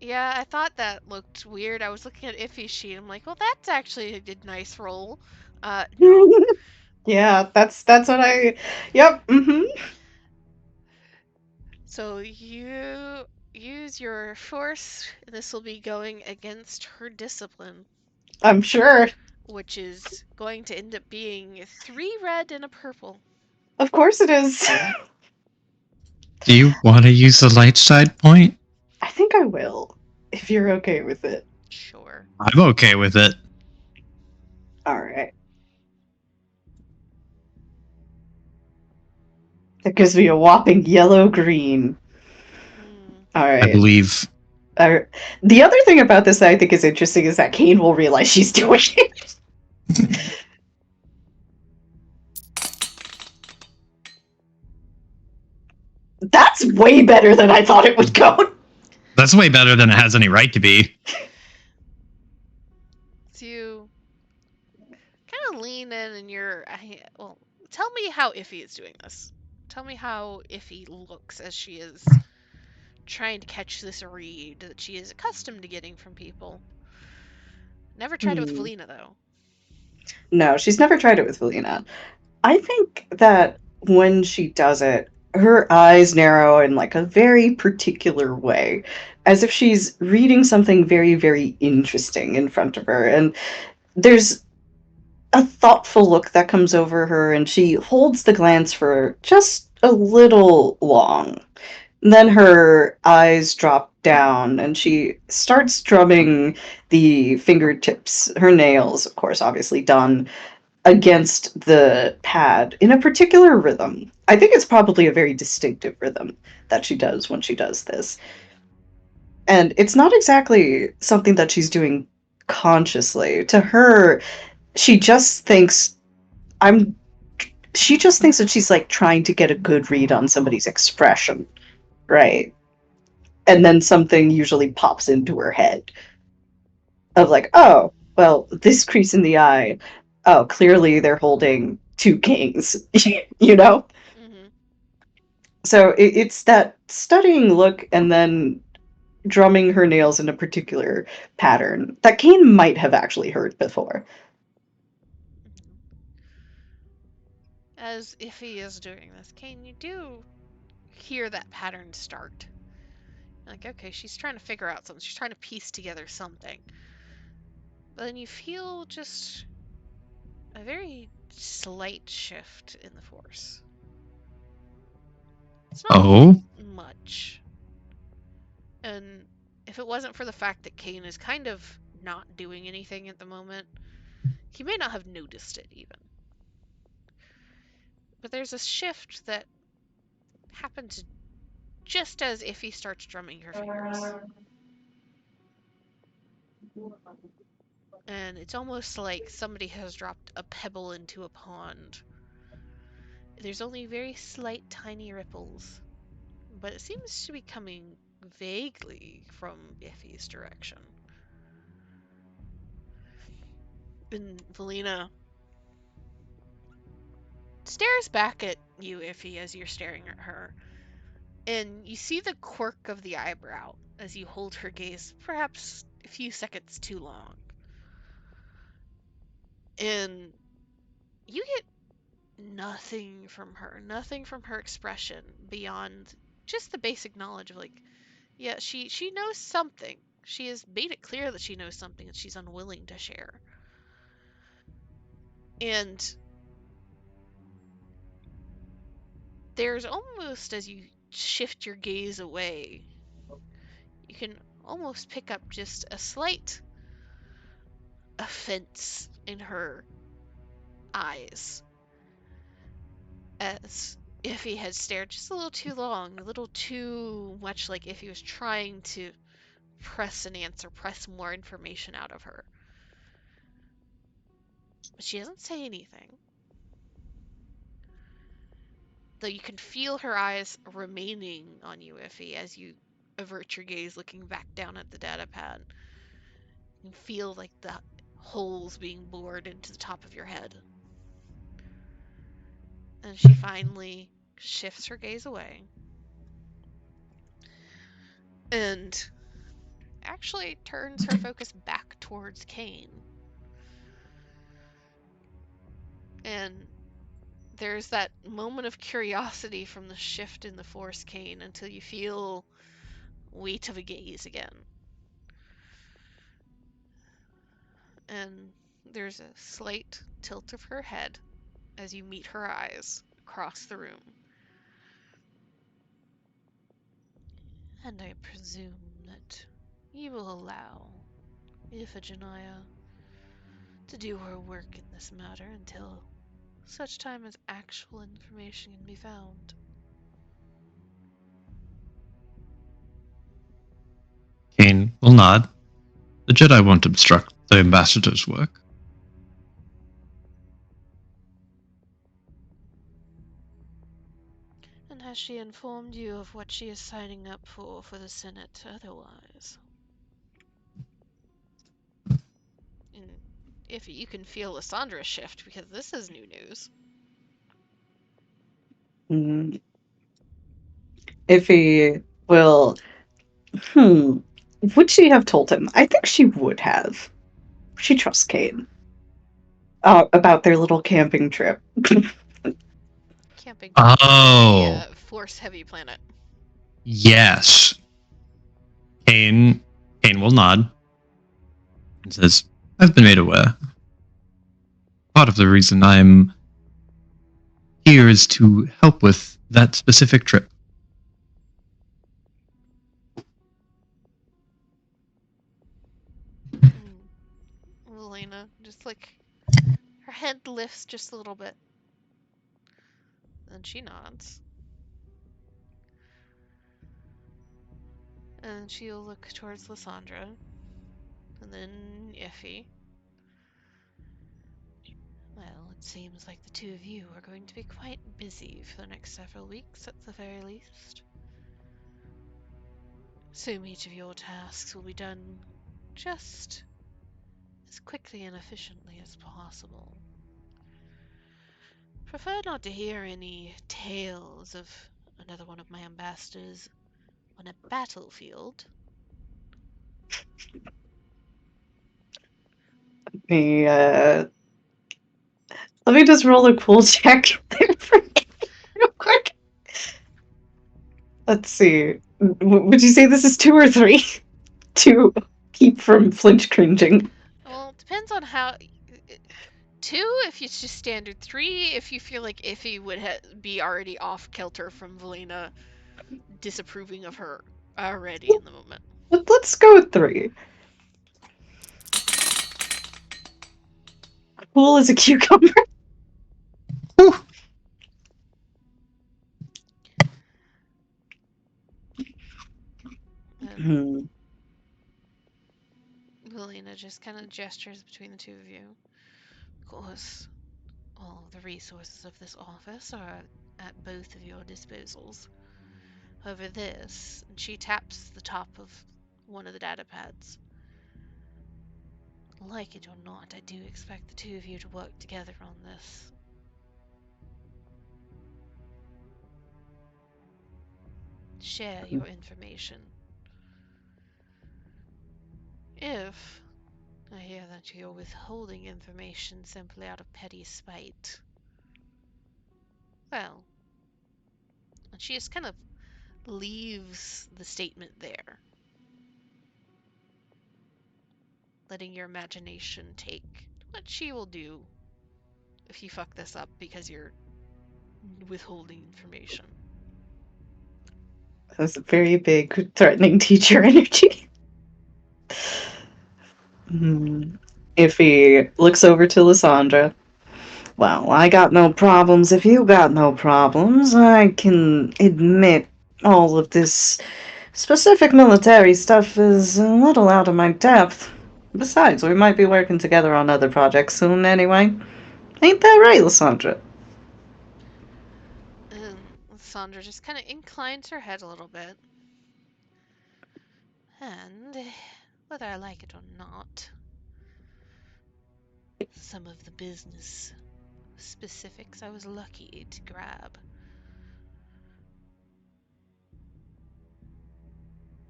Yeah, I thought that looked weird. I was looking at Iffy's sheet. I'm like, well, that's actually a good, nice roll. No. Yeah, that's what I. Yep. Mm-hmm. So you use your force. This will be going against her discipline, I'm sure. which is going to end up being 3 red and a purple. Of course it is. Do you want to use the light side point? I think I will, if you're okay with it. Sure. I'm okay with it. All right. That gives me a whopping yellow-green. All I right. believe. The other thing about this that I think is interesting is that Kane will realize she's doing it. That's way better than I thought it would go. That's way better than it has any right to be. So you kind of lean in and well, tell me how Iffy is doing this. Tell me how Iffy looks as she is trying to catch this read that she is accustomed to getting from people. Never tried it with Felina, though. No, she's never tried it with Valina. I think that when she does it, her eyes narrow in like a very particular way, as if she's reading something very, very interesting in front of her. And there's a thoughtful look that comes over her, and she holds the glance for just a little long. Then her eyes drop down, and she starts drumming the fingertips, her nails, of course, obviously done against the pad in a particular rhythm. I think it's probably a very distinctive rhythm that she does when she does this. And it's not exactly something that she's doing consciously. To her, she just thinks I'm she just thinks that she's like trying to get a good read on somebody's expression, right? And then something usually pops into her head of like, oh, well, this crease in the eye. Oh, clearly they're holding two kings, you know? Mm-hmm. So it's that studying look and then drumming her nails in a particular pattern that Kane might have actually heard before. Mm-hmm. As Iffy is doing this, Kane, you do hear that pattern start. Like, okay, she's trying to figure out something. She's trying to piece together something. But then you feel just a very slight shift in the force. It's not Oh? much. And if it wasn't for the fact that Kane is kind of not doing anything at the moment, he may not have noticed it even. But there's a shift that happens just as Iffy starts drumming her fingers. And it's almost like somebody has dropped a pebble into a pond. There's only very slight, tiny ripples, but it seems to be coming vaguely from Iffy's direction. And Valina stares back at you, Iffy, as you're staring at her. And you see the quirk of the eyebrow as you hold her gaze perhaps a few seconds too long. And you get nothing from her expression beyond just the basic knowledge of like, yeah, she knows something. She has made it clear that she knows something that she's unwilling to share. And there's almost, as you shift your gaze away, you can almost pick up just a slight offense in her eyes, as if he had stared just a little too long, a little too much, like if he was trying to press an answer, press more information out of her. But she doesn't say anything. Though you can feel her eyes remaining on you, Iffy, as you avert your gaze looking back down at the data pad. You can feel like the holes being bored into the top of your head. And she finally shifts her gaze away. And actually turns her focus back towards Kane. And there's that moment of curiosity from the shift in the force, Kane, until you feel weight of a gaze again. And there's a slight tilt of her head as you meet her eyes across the room. And I presume that you will allow Iphigenia to do her work in this matter until such time as actual information can be found. Kane will nod. The Jedi won't obstruct the ambassador's work. And has she informed you of what she is signing up for the Senate otherwise? And if you can feel Lysandra shift, because this is new news. Mm. If he will, would she have told him? I think she would have. She trusts Kane. About their little camping trip. Camping trip to Oh, the force-heavy planet. yes. Kane will nod and says, I've been made aware. Part of the reason I'm here is to help with that specific trip. Elena, just like, her head lifts just a little bit. Then she nods. And she'll look towards Lysandra. And then Iffy. Well, it seems like the two of you are going to be quite busy for the next several weeks, at the very least. So each of your tasks will be done just as quickly and efficiently as possible. Prefer not to hear any tales of another one of my ambassadors on a battlefield. Me, let me just roll a cool check real quick. Let's see. Would you say this is 2 or 3? To keep from flinch cringing. Well, it depends on how. 2 if it's just standard. 3 if you feel like Iffy would be already off kilter from Valena disapproving of her already in the moment. Let's go with 3. Cool as a cucumber. And Valena just kind of gestures between the two of you. Of course, all of the resources of this office are at both of your disposals. However, this, and she taps the top of one of the data pads. Like it or not, I do expect the two of you to work together on this. Share your information. If I hear that you're withholding information simply out of petty spite. Well, and she just kind of leaves the statement there, letting your imagination take what she will do if you fuck this up because you're withholding information. That's a very big, threatening teacher energy. If he looks over to Lysandra, well, I got no problems if you got no problems. I can admit all of this specific military stuff is a little out of my depth. Besides, we might be working together on other projects soon anyway. Ain't that right, Lysandra? And Sandra just kind of inclines her head a little bit. And whether I like it or not, some of the business specifics I was lucky to grab.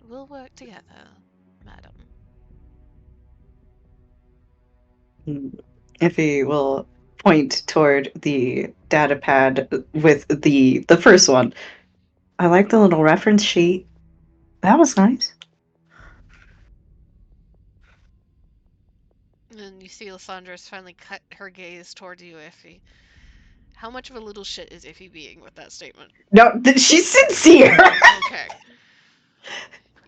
We'll work together, madam. If he will point toward the data pad with the first one. I like the little reference sheet. That was nice. And you see Lysandra's finally cut her gaze towards you, Iffy. How much of a little shit is Iffy being with that statement? No, she's sincere. Okay.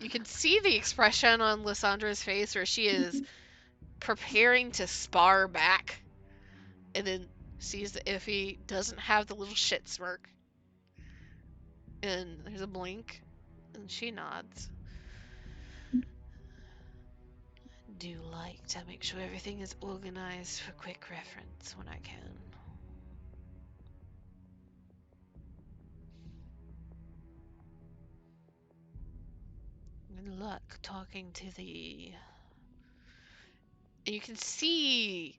You can see the expression on Lysandra's face where she is preparing to spar back, and then sees that Iffy doesn't have the little shit smirk. And there's a blink, and she nods. Do like to make sure everything is organized for quick reference when I can. Good luck talking to the... You can see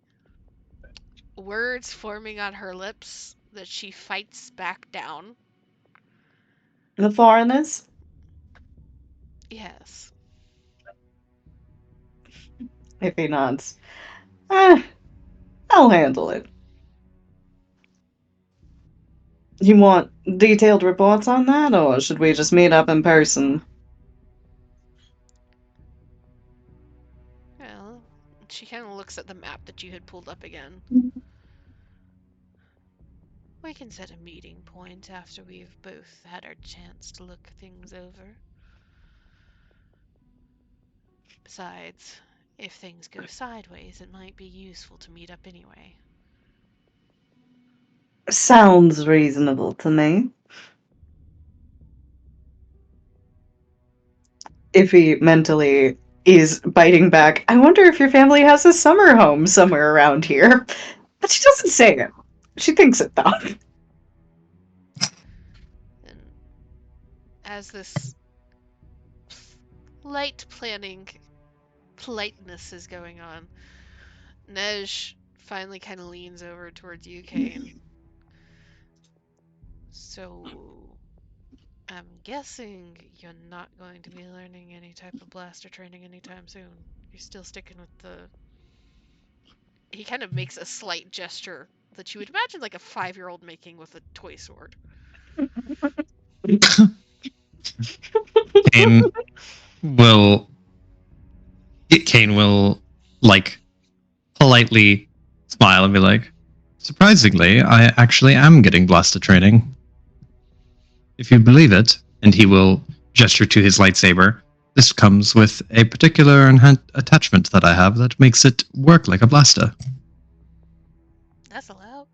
words forming on her lips that she fights back down. The foreigners? Yes. If he nods. I'll handle it. You want detailed reports on that, or should we just meet up in person? Well, she kind of looks at the map that you had pulled up again. We can set a meeting point after we've both had our chance to look things over. Besides, if things go sideways, it might be useful to meet up anyway. Sounds reasonable to me. If he mentally is biting back, I wonder if your family has a summer home somewhere around here. But she doesn't say it. She thinks it, though. And as this light planning politeness is going on, Nej finally kind of leans over towards you, Kane. So, I'm guessing you're not going to be learning any type of blaster training anytime soon. You're still sticking with the... He kind of makes a slight gesture that you would imagine like a 5-year-old making with a toy sword. Kane will Kane will like politely smile and be like, surprisingly, I actually am getting blaster training. If you believe it, and he will gesture to his lightsaber. This comes with a particular attachment that I have that makes it work like a blaster. That's allowed.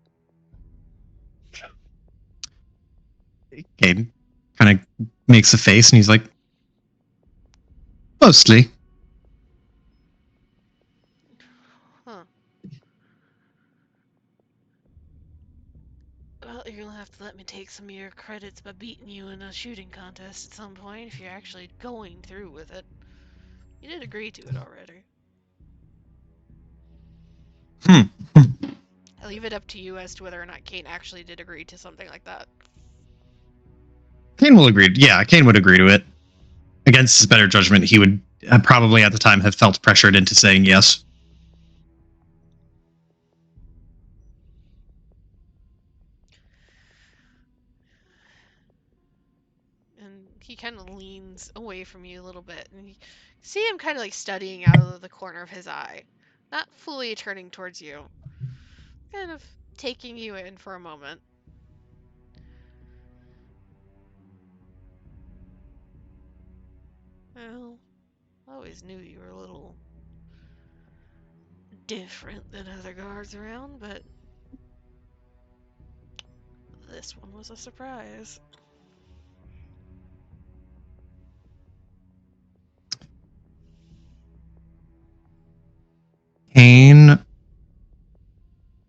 Kane kind of makes a face and he's like, mostly. Huh. Well, you're gonna have to let me take some of your credits by beating you in a shooting contest at some point if you're actually going through with it. You did agree to it already. I'll leave it up to you as to whether or not Kane actually did agree to something like that. Kane will agree. Yeah, Kane would agree to it. Against his better judgment, he would probably at the time have felt pressured into saying yes. he kind of leans away from you a little bit, and you see him kind of like studying out of the corner of his eye, not fully turning towards you, kind of taking you in for a moment. Well, I always knew you were a little different than other guards around, but this one was a surprise. Kane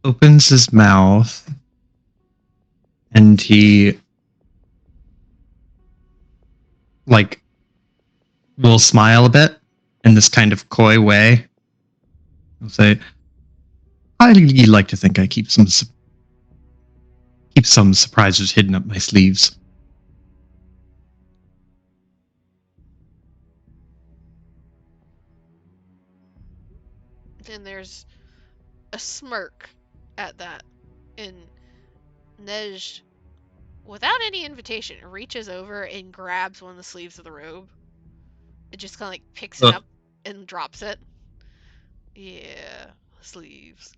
opens his mouth and he like will smile a bit in this kind of coy way. He'll say, "I like to think I keep some surprises hidden up my sleeves." And there's a smirk at that, and Nej, without any invitation, reaches over and grabs one of the sleeves of the robe. It just kind of like picks it up and drops it. Yeah, sleeves.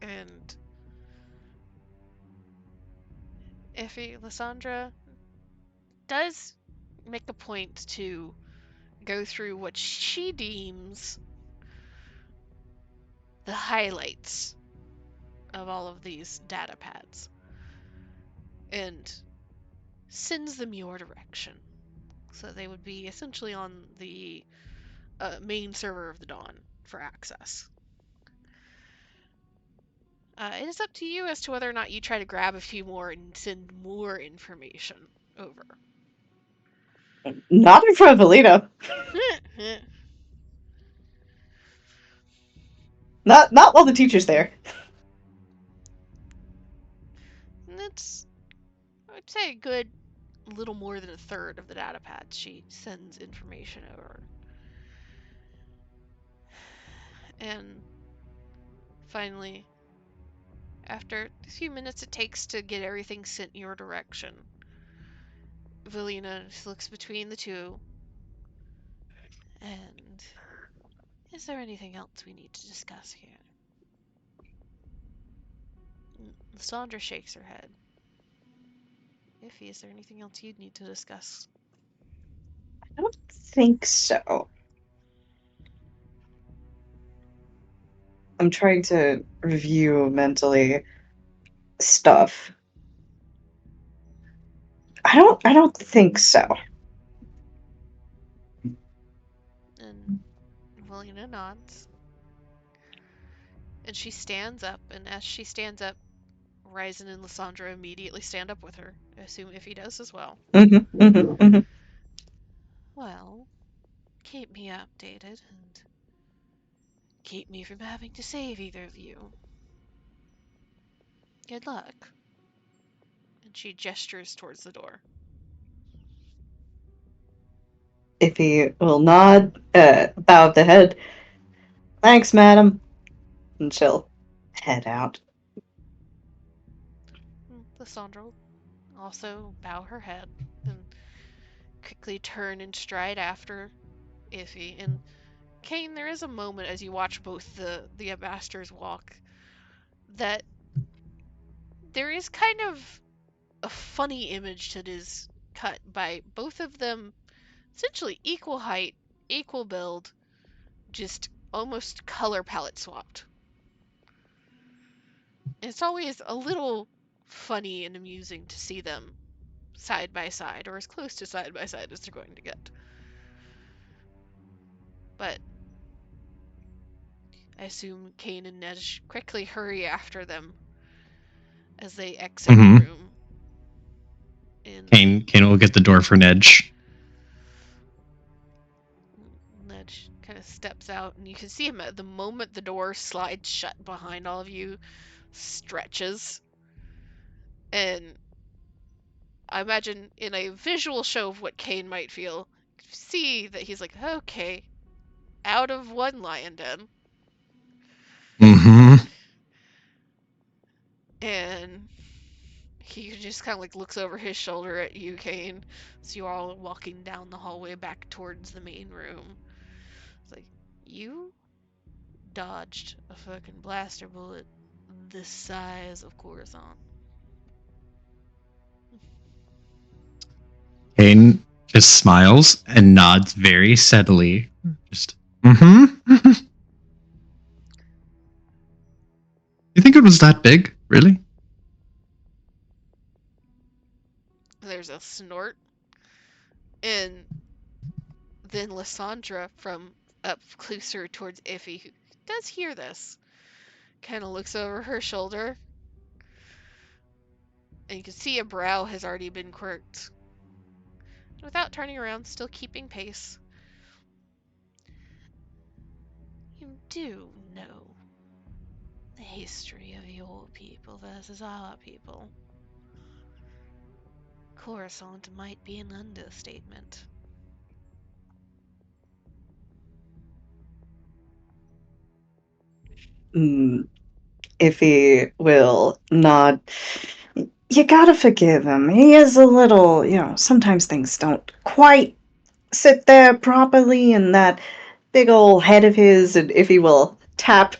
And Effie, Lysandra does make a point to go through what she deems the highlights of all of these data pads and sends them your direction. So they would be essentially on the main server of the Dawn for access. It is up to you as to whether or not you try to grab a few more and send more information over. Not in front of Alina. Not while the teacher's there. It's, I would say, a good little more than a third of the data pads she sends information over. And finally, after the few minutes it takes to get everything sent in your direction, Valina looks between the two. And is there anything else we need to discuss here? Sandra shakes her head. Iffy, is there anything else you'd need to discuss? I don't think so. I'm trying to review mentally stuff. I don't think so. And Valina nods. And she stands up, and as she stands up, Ryzen and Lysandra immediately stand up with her. I assume Iffy does as well. Well, keep me updated and keep me from having to save either of you. Good luck. And she gestures towards the door. Iffy will nod, bow the head. Thanks, madam. And she'll head out. Lysandra will also bow her head and quickly turn and stride after Iffy. And Kane, there is a moment as you watch both the ambassadors walk that there is kind of a funny image that is cut by both of them, essentially equal height, equal build, just almost color palette swapped. It's always a little funny and amusing to see them side by side, or as close to side by side as they're going to get. But I assume Kane and Nej quickly hurry after them as they exit the room. Kane will get the door for Nedge. Nedge kind of steps out, and you can see him at the moment the door slides shut behind all of you, stretches, and I imagine in a visual show of what Kane might feel, see that he's like, okay, out of one lion den. Mm-hmm. And he just kind of like looks over his shoulder at you, Kane. So you're all walking down the hallway back towards the main room. It's like, you dodged a fucking blaster bullet this size of Coruscant. Kane just smiles and nods very steadily. Just, mm-hmm. You think it was that big? Really? There's a snort. And then Lysandra from up closer towards Iffy, who does hear this, kind of looks over her shoulder. And you can see a brow has already been quirked. Without turning around, still keeping pace. You do know the history of your people versus our people. Coruscant might be an understatement. If he will nod, you gotta forgive him. He is a little, sometimes things don't quite sit there properly, and that big old head of his, and if he will tap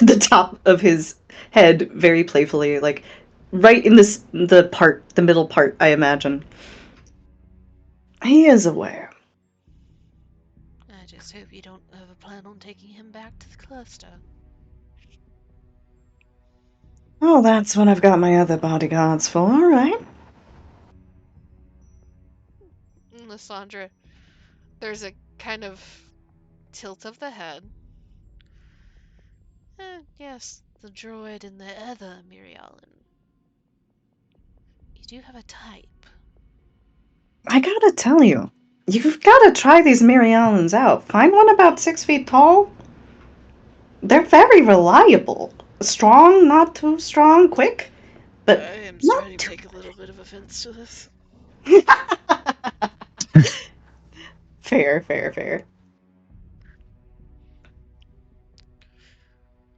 the top of his head very playfully, like right in the middle part, I imagine. He is aware. I just hope you don't ever plan on taking him back to the cluster. Oh, that's what I've got my other bodyguards for, right? Lysandra, there's a kind of tilt of the head. Yes, the droid and the other Mirialan. You do have a type. I gotta tell you, you've gotta try these Mirialans out. Find one about 6 feet tall. They're very reliable. Strong, not too strong, quick, but I am not starting to too. take a little bit of offense to this. Fair, fair, fair.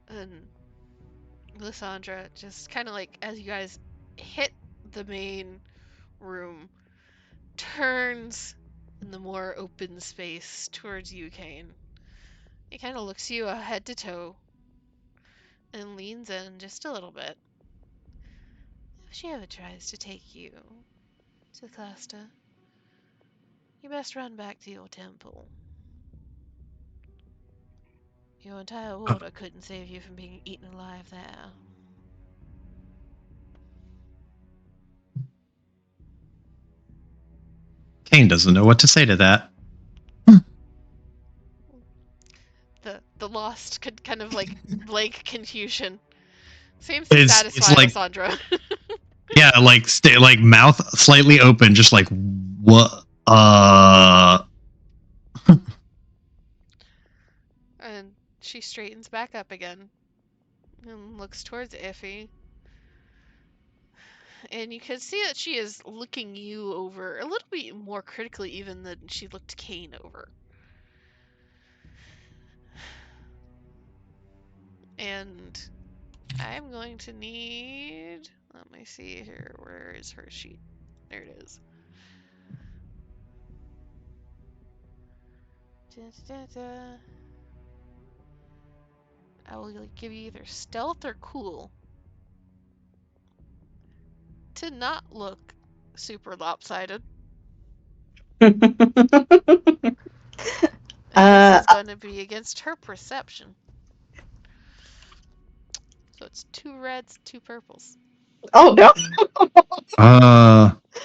And Lysandra, just kind of like as you guys hit the main room, turns in the more open space towards you, Kane. He kind of looks you head to toe and leans in just a little bit. If she ever tries to take you to the cluster, you best run back to your temple. Your entire order couldn't save you from being eaten alive there. Kane doesn't know what to say to that. The lost could kind of like blank confusion seems to It's satisfy like, Lysandra. yeah, like like mouth slightly open, just like what? And she straightens back up again and looks towards Iffy. And you can see that she is looking you over a little bit more critically even than she looked Kane over. And I'm going to need... Let me see here. Where is her sheet? There it is. I will give you either stealth or cool to not look super lopsided. And this is going to be against her perception. So it's 2 reds, 2 purples. Oh no!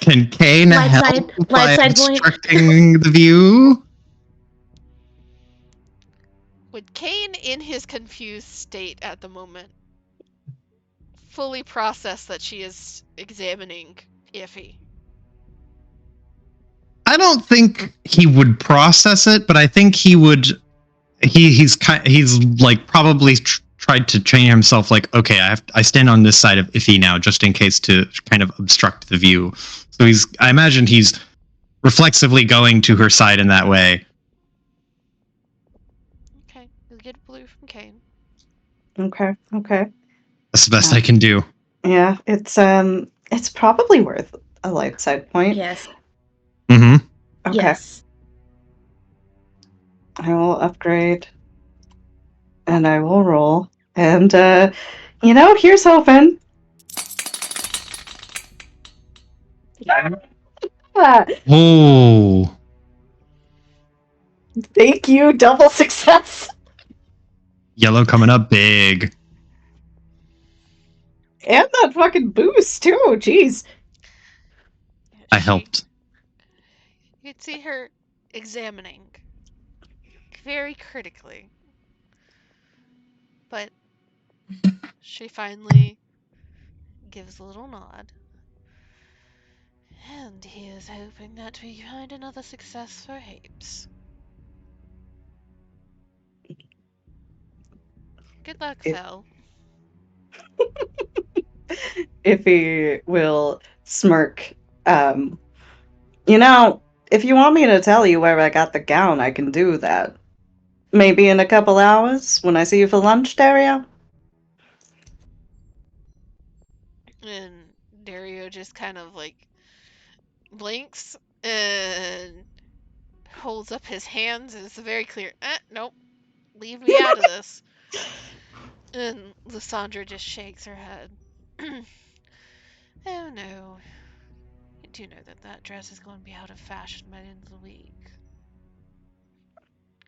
Can Kane Light help side- by light side point. obstructing the view? Would Kane, in his confused state at the moment, fully process that she is examining Iffy? I don't think he would process it, but I think he would. He's like probably tried to train himself like, okay, I stand on this side of Iffy now just in case to kind of obstruct the view. So I imagine he's reflexively going to her side in that way. Okay, you'll get a blue from Kane. Okay. That's the best I can do. Yeah, it's probably worth a light side point. Yes. Mm-hmm. Okay. Yes. I will upgrade. And I will roll. And here's hoping. Oh, Thank you, double success. yellow coming up big. And that fucking boost too. Jeez. I helped. You'd see her examining very critically. But she finally gives a little nod. And he is hoping that we find another success for Hapes. Good luck, If- Phil. If he will smirk. If you want me to tell you where I got the gown, I can do that. Maybe in a couple hours when I see you for lunch, Dario? And Dario just kind of like blinks and holds up his hands, and it's very clear. Nope, leave me out of this. And Lysandra just shakes her head. Oh no. I do know that dress is going to be out of fashion by the end of the week.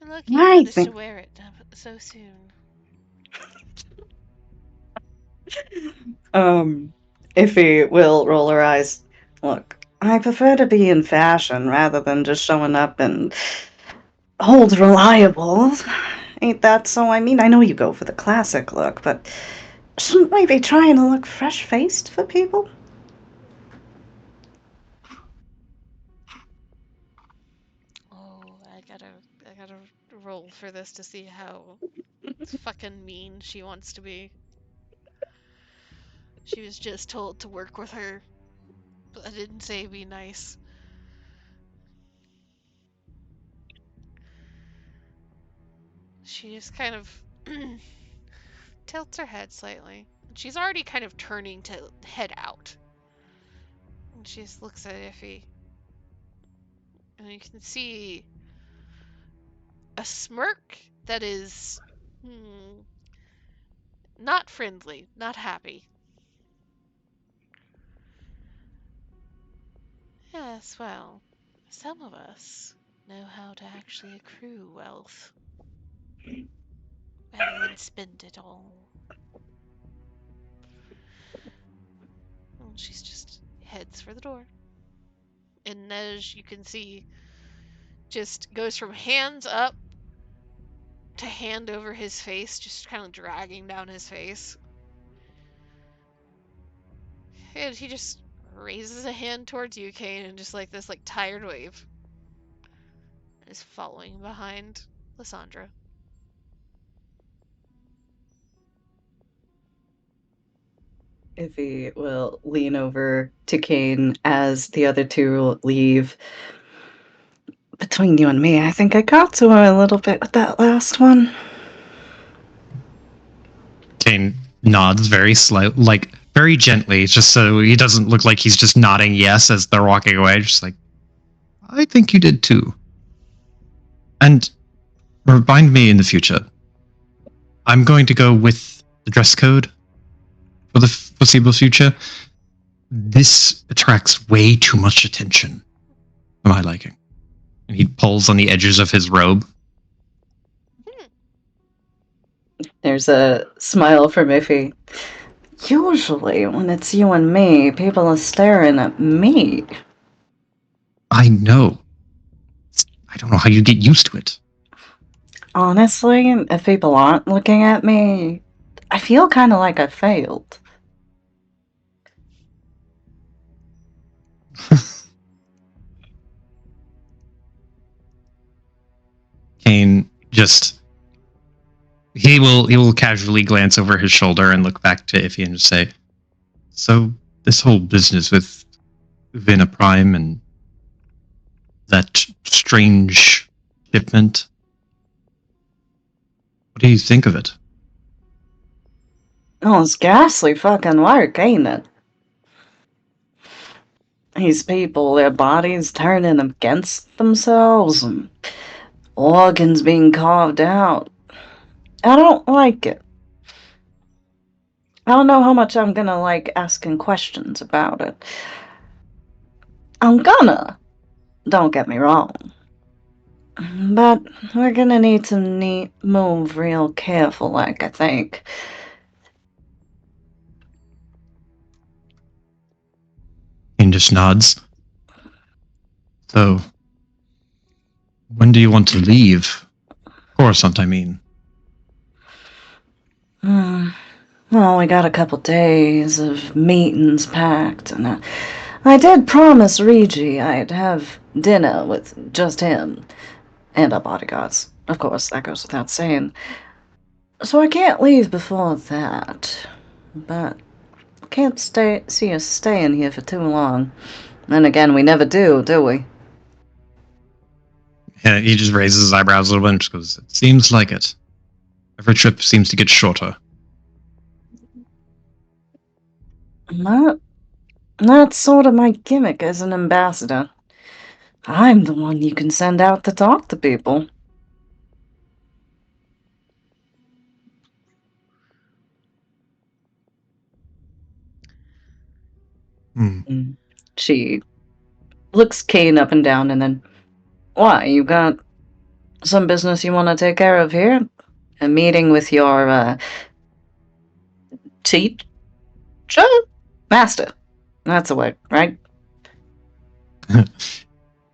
You're lucky you managed to wear it so soon. Iffy will roll her eyes. Look, I prefer to be in fashion rather than just showing up in old reliable. Ain't that so? I mean, I know you go for the classic look, but shouldn't we be trying to look fresh-faced for people? Oh, I gotta roll for this to see how fucking mean she wants to be. She was just told to work with her, but I didn't say be nice. She just kind of tilts her head slightly. She's already kind of turning to head out. And she just looks at Iffy. And you can see a smirk that is not friendly, not happy. Yes, well, some of us know how to actually accrue wealth rather than spend it all. Well, she's just heads for the door. And Nej, you can see, just goes from hands up to hand over his face, just kind of dragging down his face. And he just raises a hand towards you, Kane, and just like this, like tired wave. Is following behind Lysandra. Iffy will lean over to Kane as the other two leave. Between you and me, I think I got to her a little bit with that last one. Kane nods very like very gently, just so he doesn't look like he's just nodding yes as they're walking away. Just like, I think you did too. And remind me in the future. I'm going to go with the dress code for the foreseeable future. This attracts way too much attention for my liking. And he pulls on the edges of his robe. There's a smile from Iffy. Usually, when it's you and me, people are staring at me. I know. I don't know how you get used to it. Honestly, if people aren't looking at me, I feel kind of like I failed. Kane just He will casually glance over his shoulder and look back to Iffy and just say, "So this whole business with Vina Prime and that strange shipment, what do you think of it?" Oh, it's ghastly fucking work, ain't it? These people, their bodies turning against themselves and organs being carved out. I don't like it. I don't know how much I'm gonna like asking questions about it. I'm gonna, don't get me wrong. But we're gonna need to move real careful, like, I think. He just nods. So, when do you want to leave? Coruscant, I mean. Well, we got a couple days of meetings packed, and I did promise Rigi I'd have dinner with just him and our bodyguards. Of course, that goes without saying. So I can't leave before that. But can't see us staying here for too long. Then again, we never do we? Yeah, he just raises his eyebrows a little bit and just goes, "It seems like it. Every trip seems to get shorter." That's sort of my gimmick as an ambassador. I'm the one you can send out to talk to people. She looks Kane up and down and then, why, you got some business you want to take care of here? A meeting with your, teacher? Master. That's the word, right?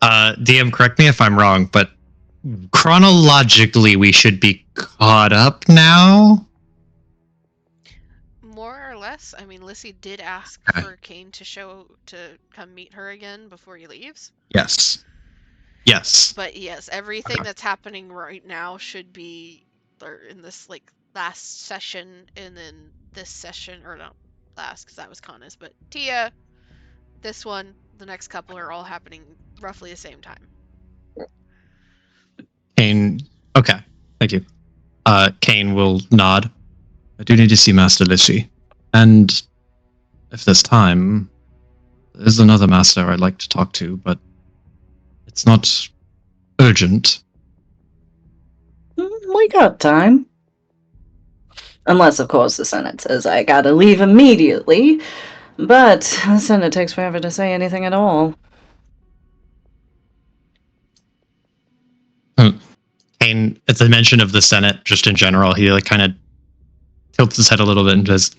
DM, correct me if I'm wrong, but chronologically we should be caught up now? More or less. I mean, Lissy did ask Okay. for Kane to come meet her again before he leaves. Yes. Yes. But yes, everything that's happening right now should be in this like last session, and then this session, or not last because that was Kanas, but Tia, this one, the next couple are all happening roughly the same time. Kane. Okay. Thank you. Kane will nod. I do need to see Master Lissy. And if there's time, there's another master I'd like to talk to, but it's not urgent. We got time. Unless, of course, the Senate says I gotta leave immediately. But the Senate takes forever to say anything at all. Kane, at the mention of the Senate, just in general, he like kind of tilts his head a little bit and says,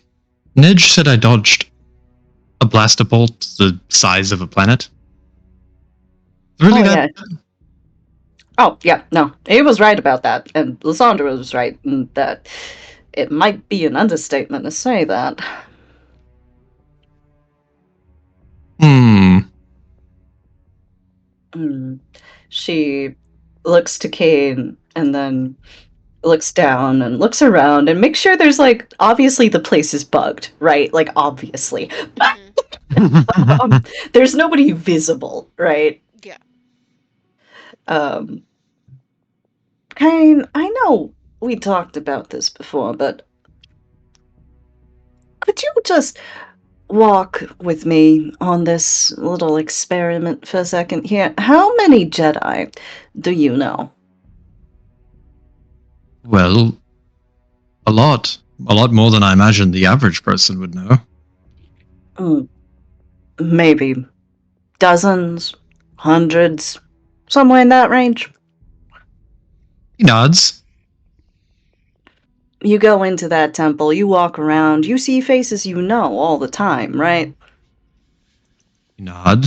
"Nidge said I dodged a blaster bolt the size of a planet. Really that? Yeah. Oh, yeah, no. He was right about that. And Lysandra was right in that it might be an understatement to say that. She looks to Kane and then looks down and looks around and makes sure there's like, obviously the place is bugged, right? Like, obviously. There's nobody visible, right? Yeah. Kane, I know we talked about this before, but could you just walk with me on this little experiment for a second here? How many Jedi do you know? Well, a lot more than I imagine the average person would know. Maybe dozens, hundreds, somewhere in that range. He nods. You go into that temple, you walk around, you see faces you know all the time, right? Nod.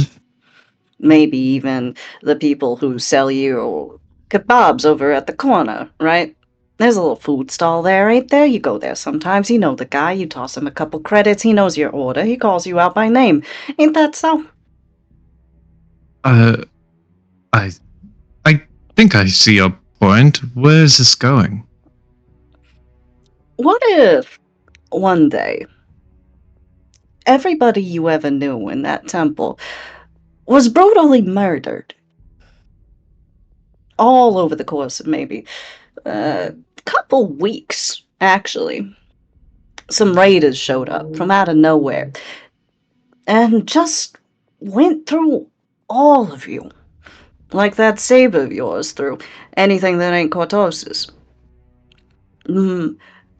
Maybe even the people who sell you kebabs over at the corner, right? There's a little food stall there, ain't there? You go there sometimes, you know the guy, you toss him a couple credits, he knows your order, he calls you out by name. Ain't that so? I think I see your point. Where is this going? What if one day everybody you ever knew in that temple was brutally murdered? All over the course of maybe a couple weeks, actually. Some raiders showed up from out of nowhere and just went through all of you. Like that saber of yours through anything that ain't Cortos's.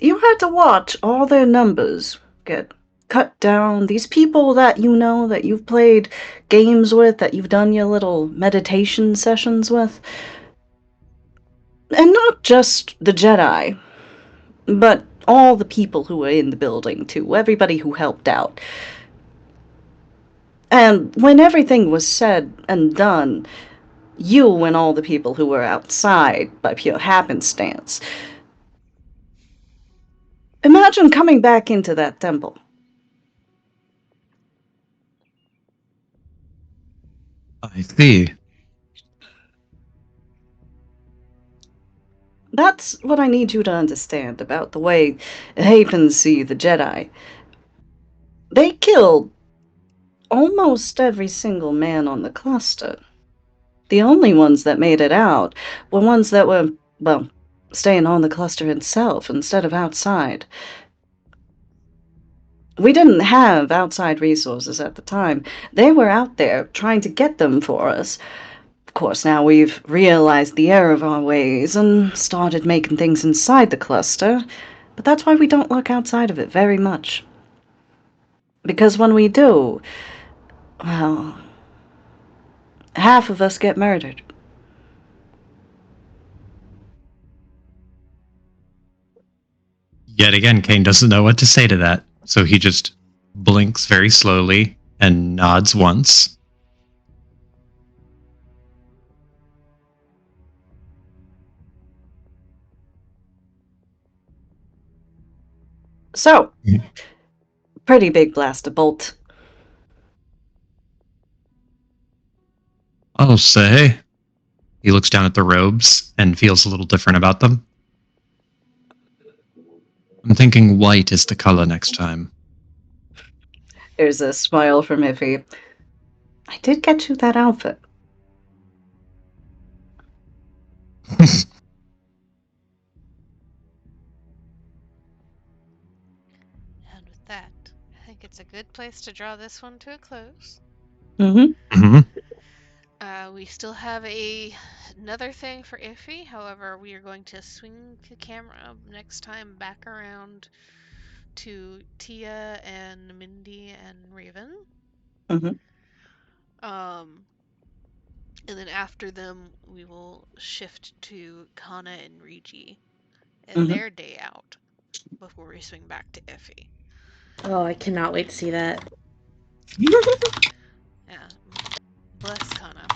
You had to watch all their numbers get cut down. These people that you know, that you've played games with, that you've done your little meditation sessions with. And not just the Jedi, but all the people who were in the building, too. Everybody who helped out. And when everything was said and done, you and all the people who were outside by pure happenstance. Imagine coming back into that temple. I see. That's what I need you to understand about the way Hapens see the Jedi. They killed almost every single man on the cluster. The only ones that made it out were ones that were, well, staying on the cluster itself instead of outside. We didn't have outside resources at the time. They were out there trying to get them for us. Of course, now we've realized the error of our ways and started making things inside the cluster, but that's why we don't look outside of it very much. Because when we do, well, half of us get murdered. Yet again, Kane doesn't know what to say to that, so he just blinks very slowly and nods once. So, pretty big blaster bolt. I'll say. He looks down at the robes and feels a little different about them. I'm thinking white is the color next time. There's a smile from Iffy. I did get you that outfit. And with that, I think it's a good place to draw this one to a close. Mm-hmm. We still have another thing for Iffy. However, we are going to swing the camera next time back around to Tia and Mindy and Raven. Mm-hmm. And then after them, we will shift to Kana and Riji and Mhm. their day out before we swing back to Iffy. Oh, I cannot wait to see that. Yeah, bless Kana.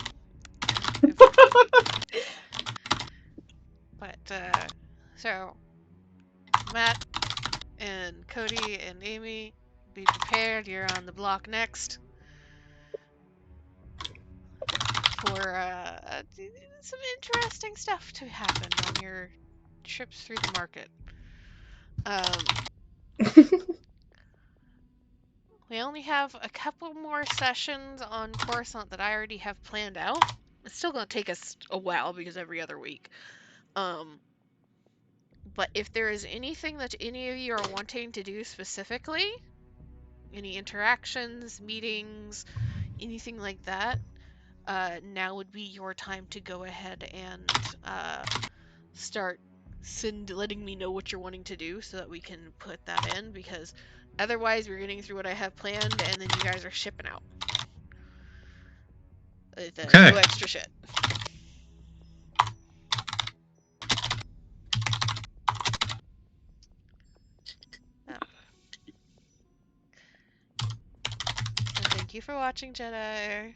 But so Matt and Cody and Amy, be prepared. You're on the block next for some interesting stuff to happen on your trips through the market. We only have a couple more sessions on Coruscant that I already have planned out. It's still going to take us a while because every other week. But if there is anything that any of you are wanting to do specifically, any interactions, meetings, anything like that, now would be your time to go ahead and start letting me know what you're wanting to do so that we can put that in, because otherwise we're getting through what I have planned and then you guys are shipping out. Okay. No extra shit. And thank you for watching, Jedi.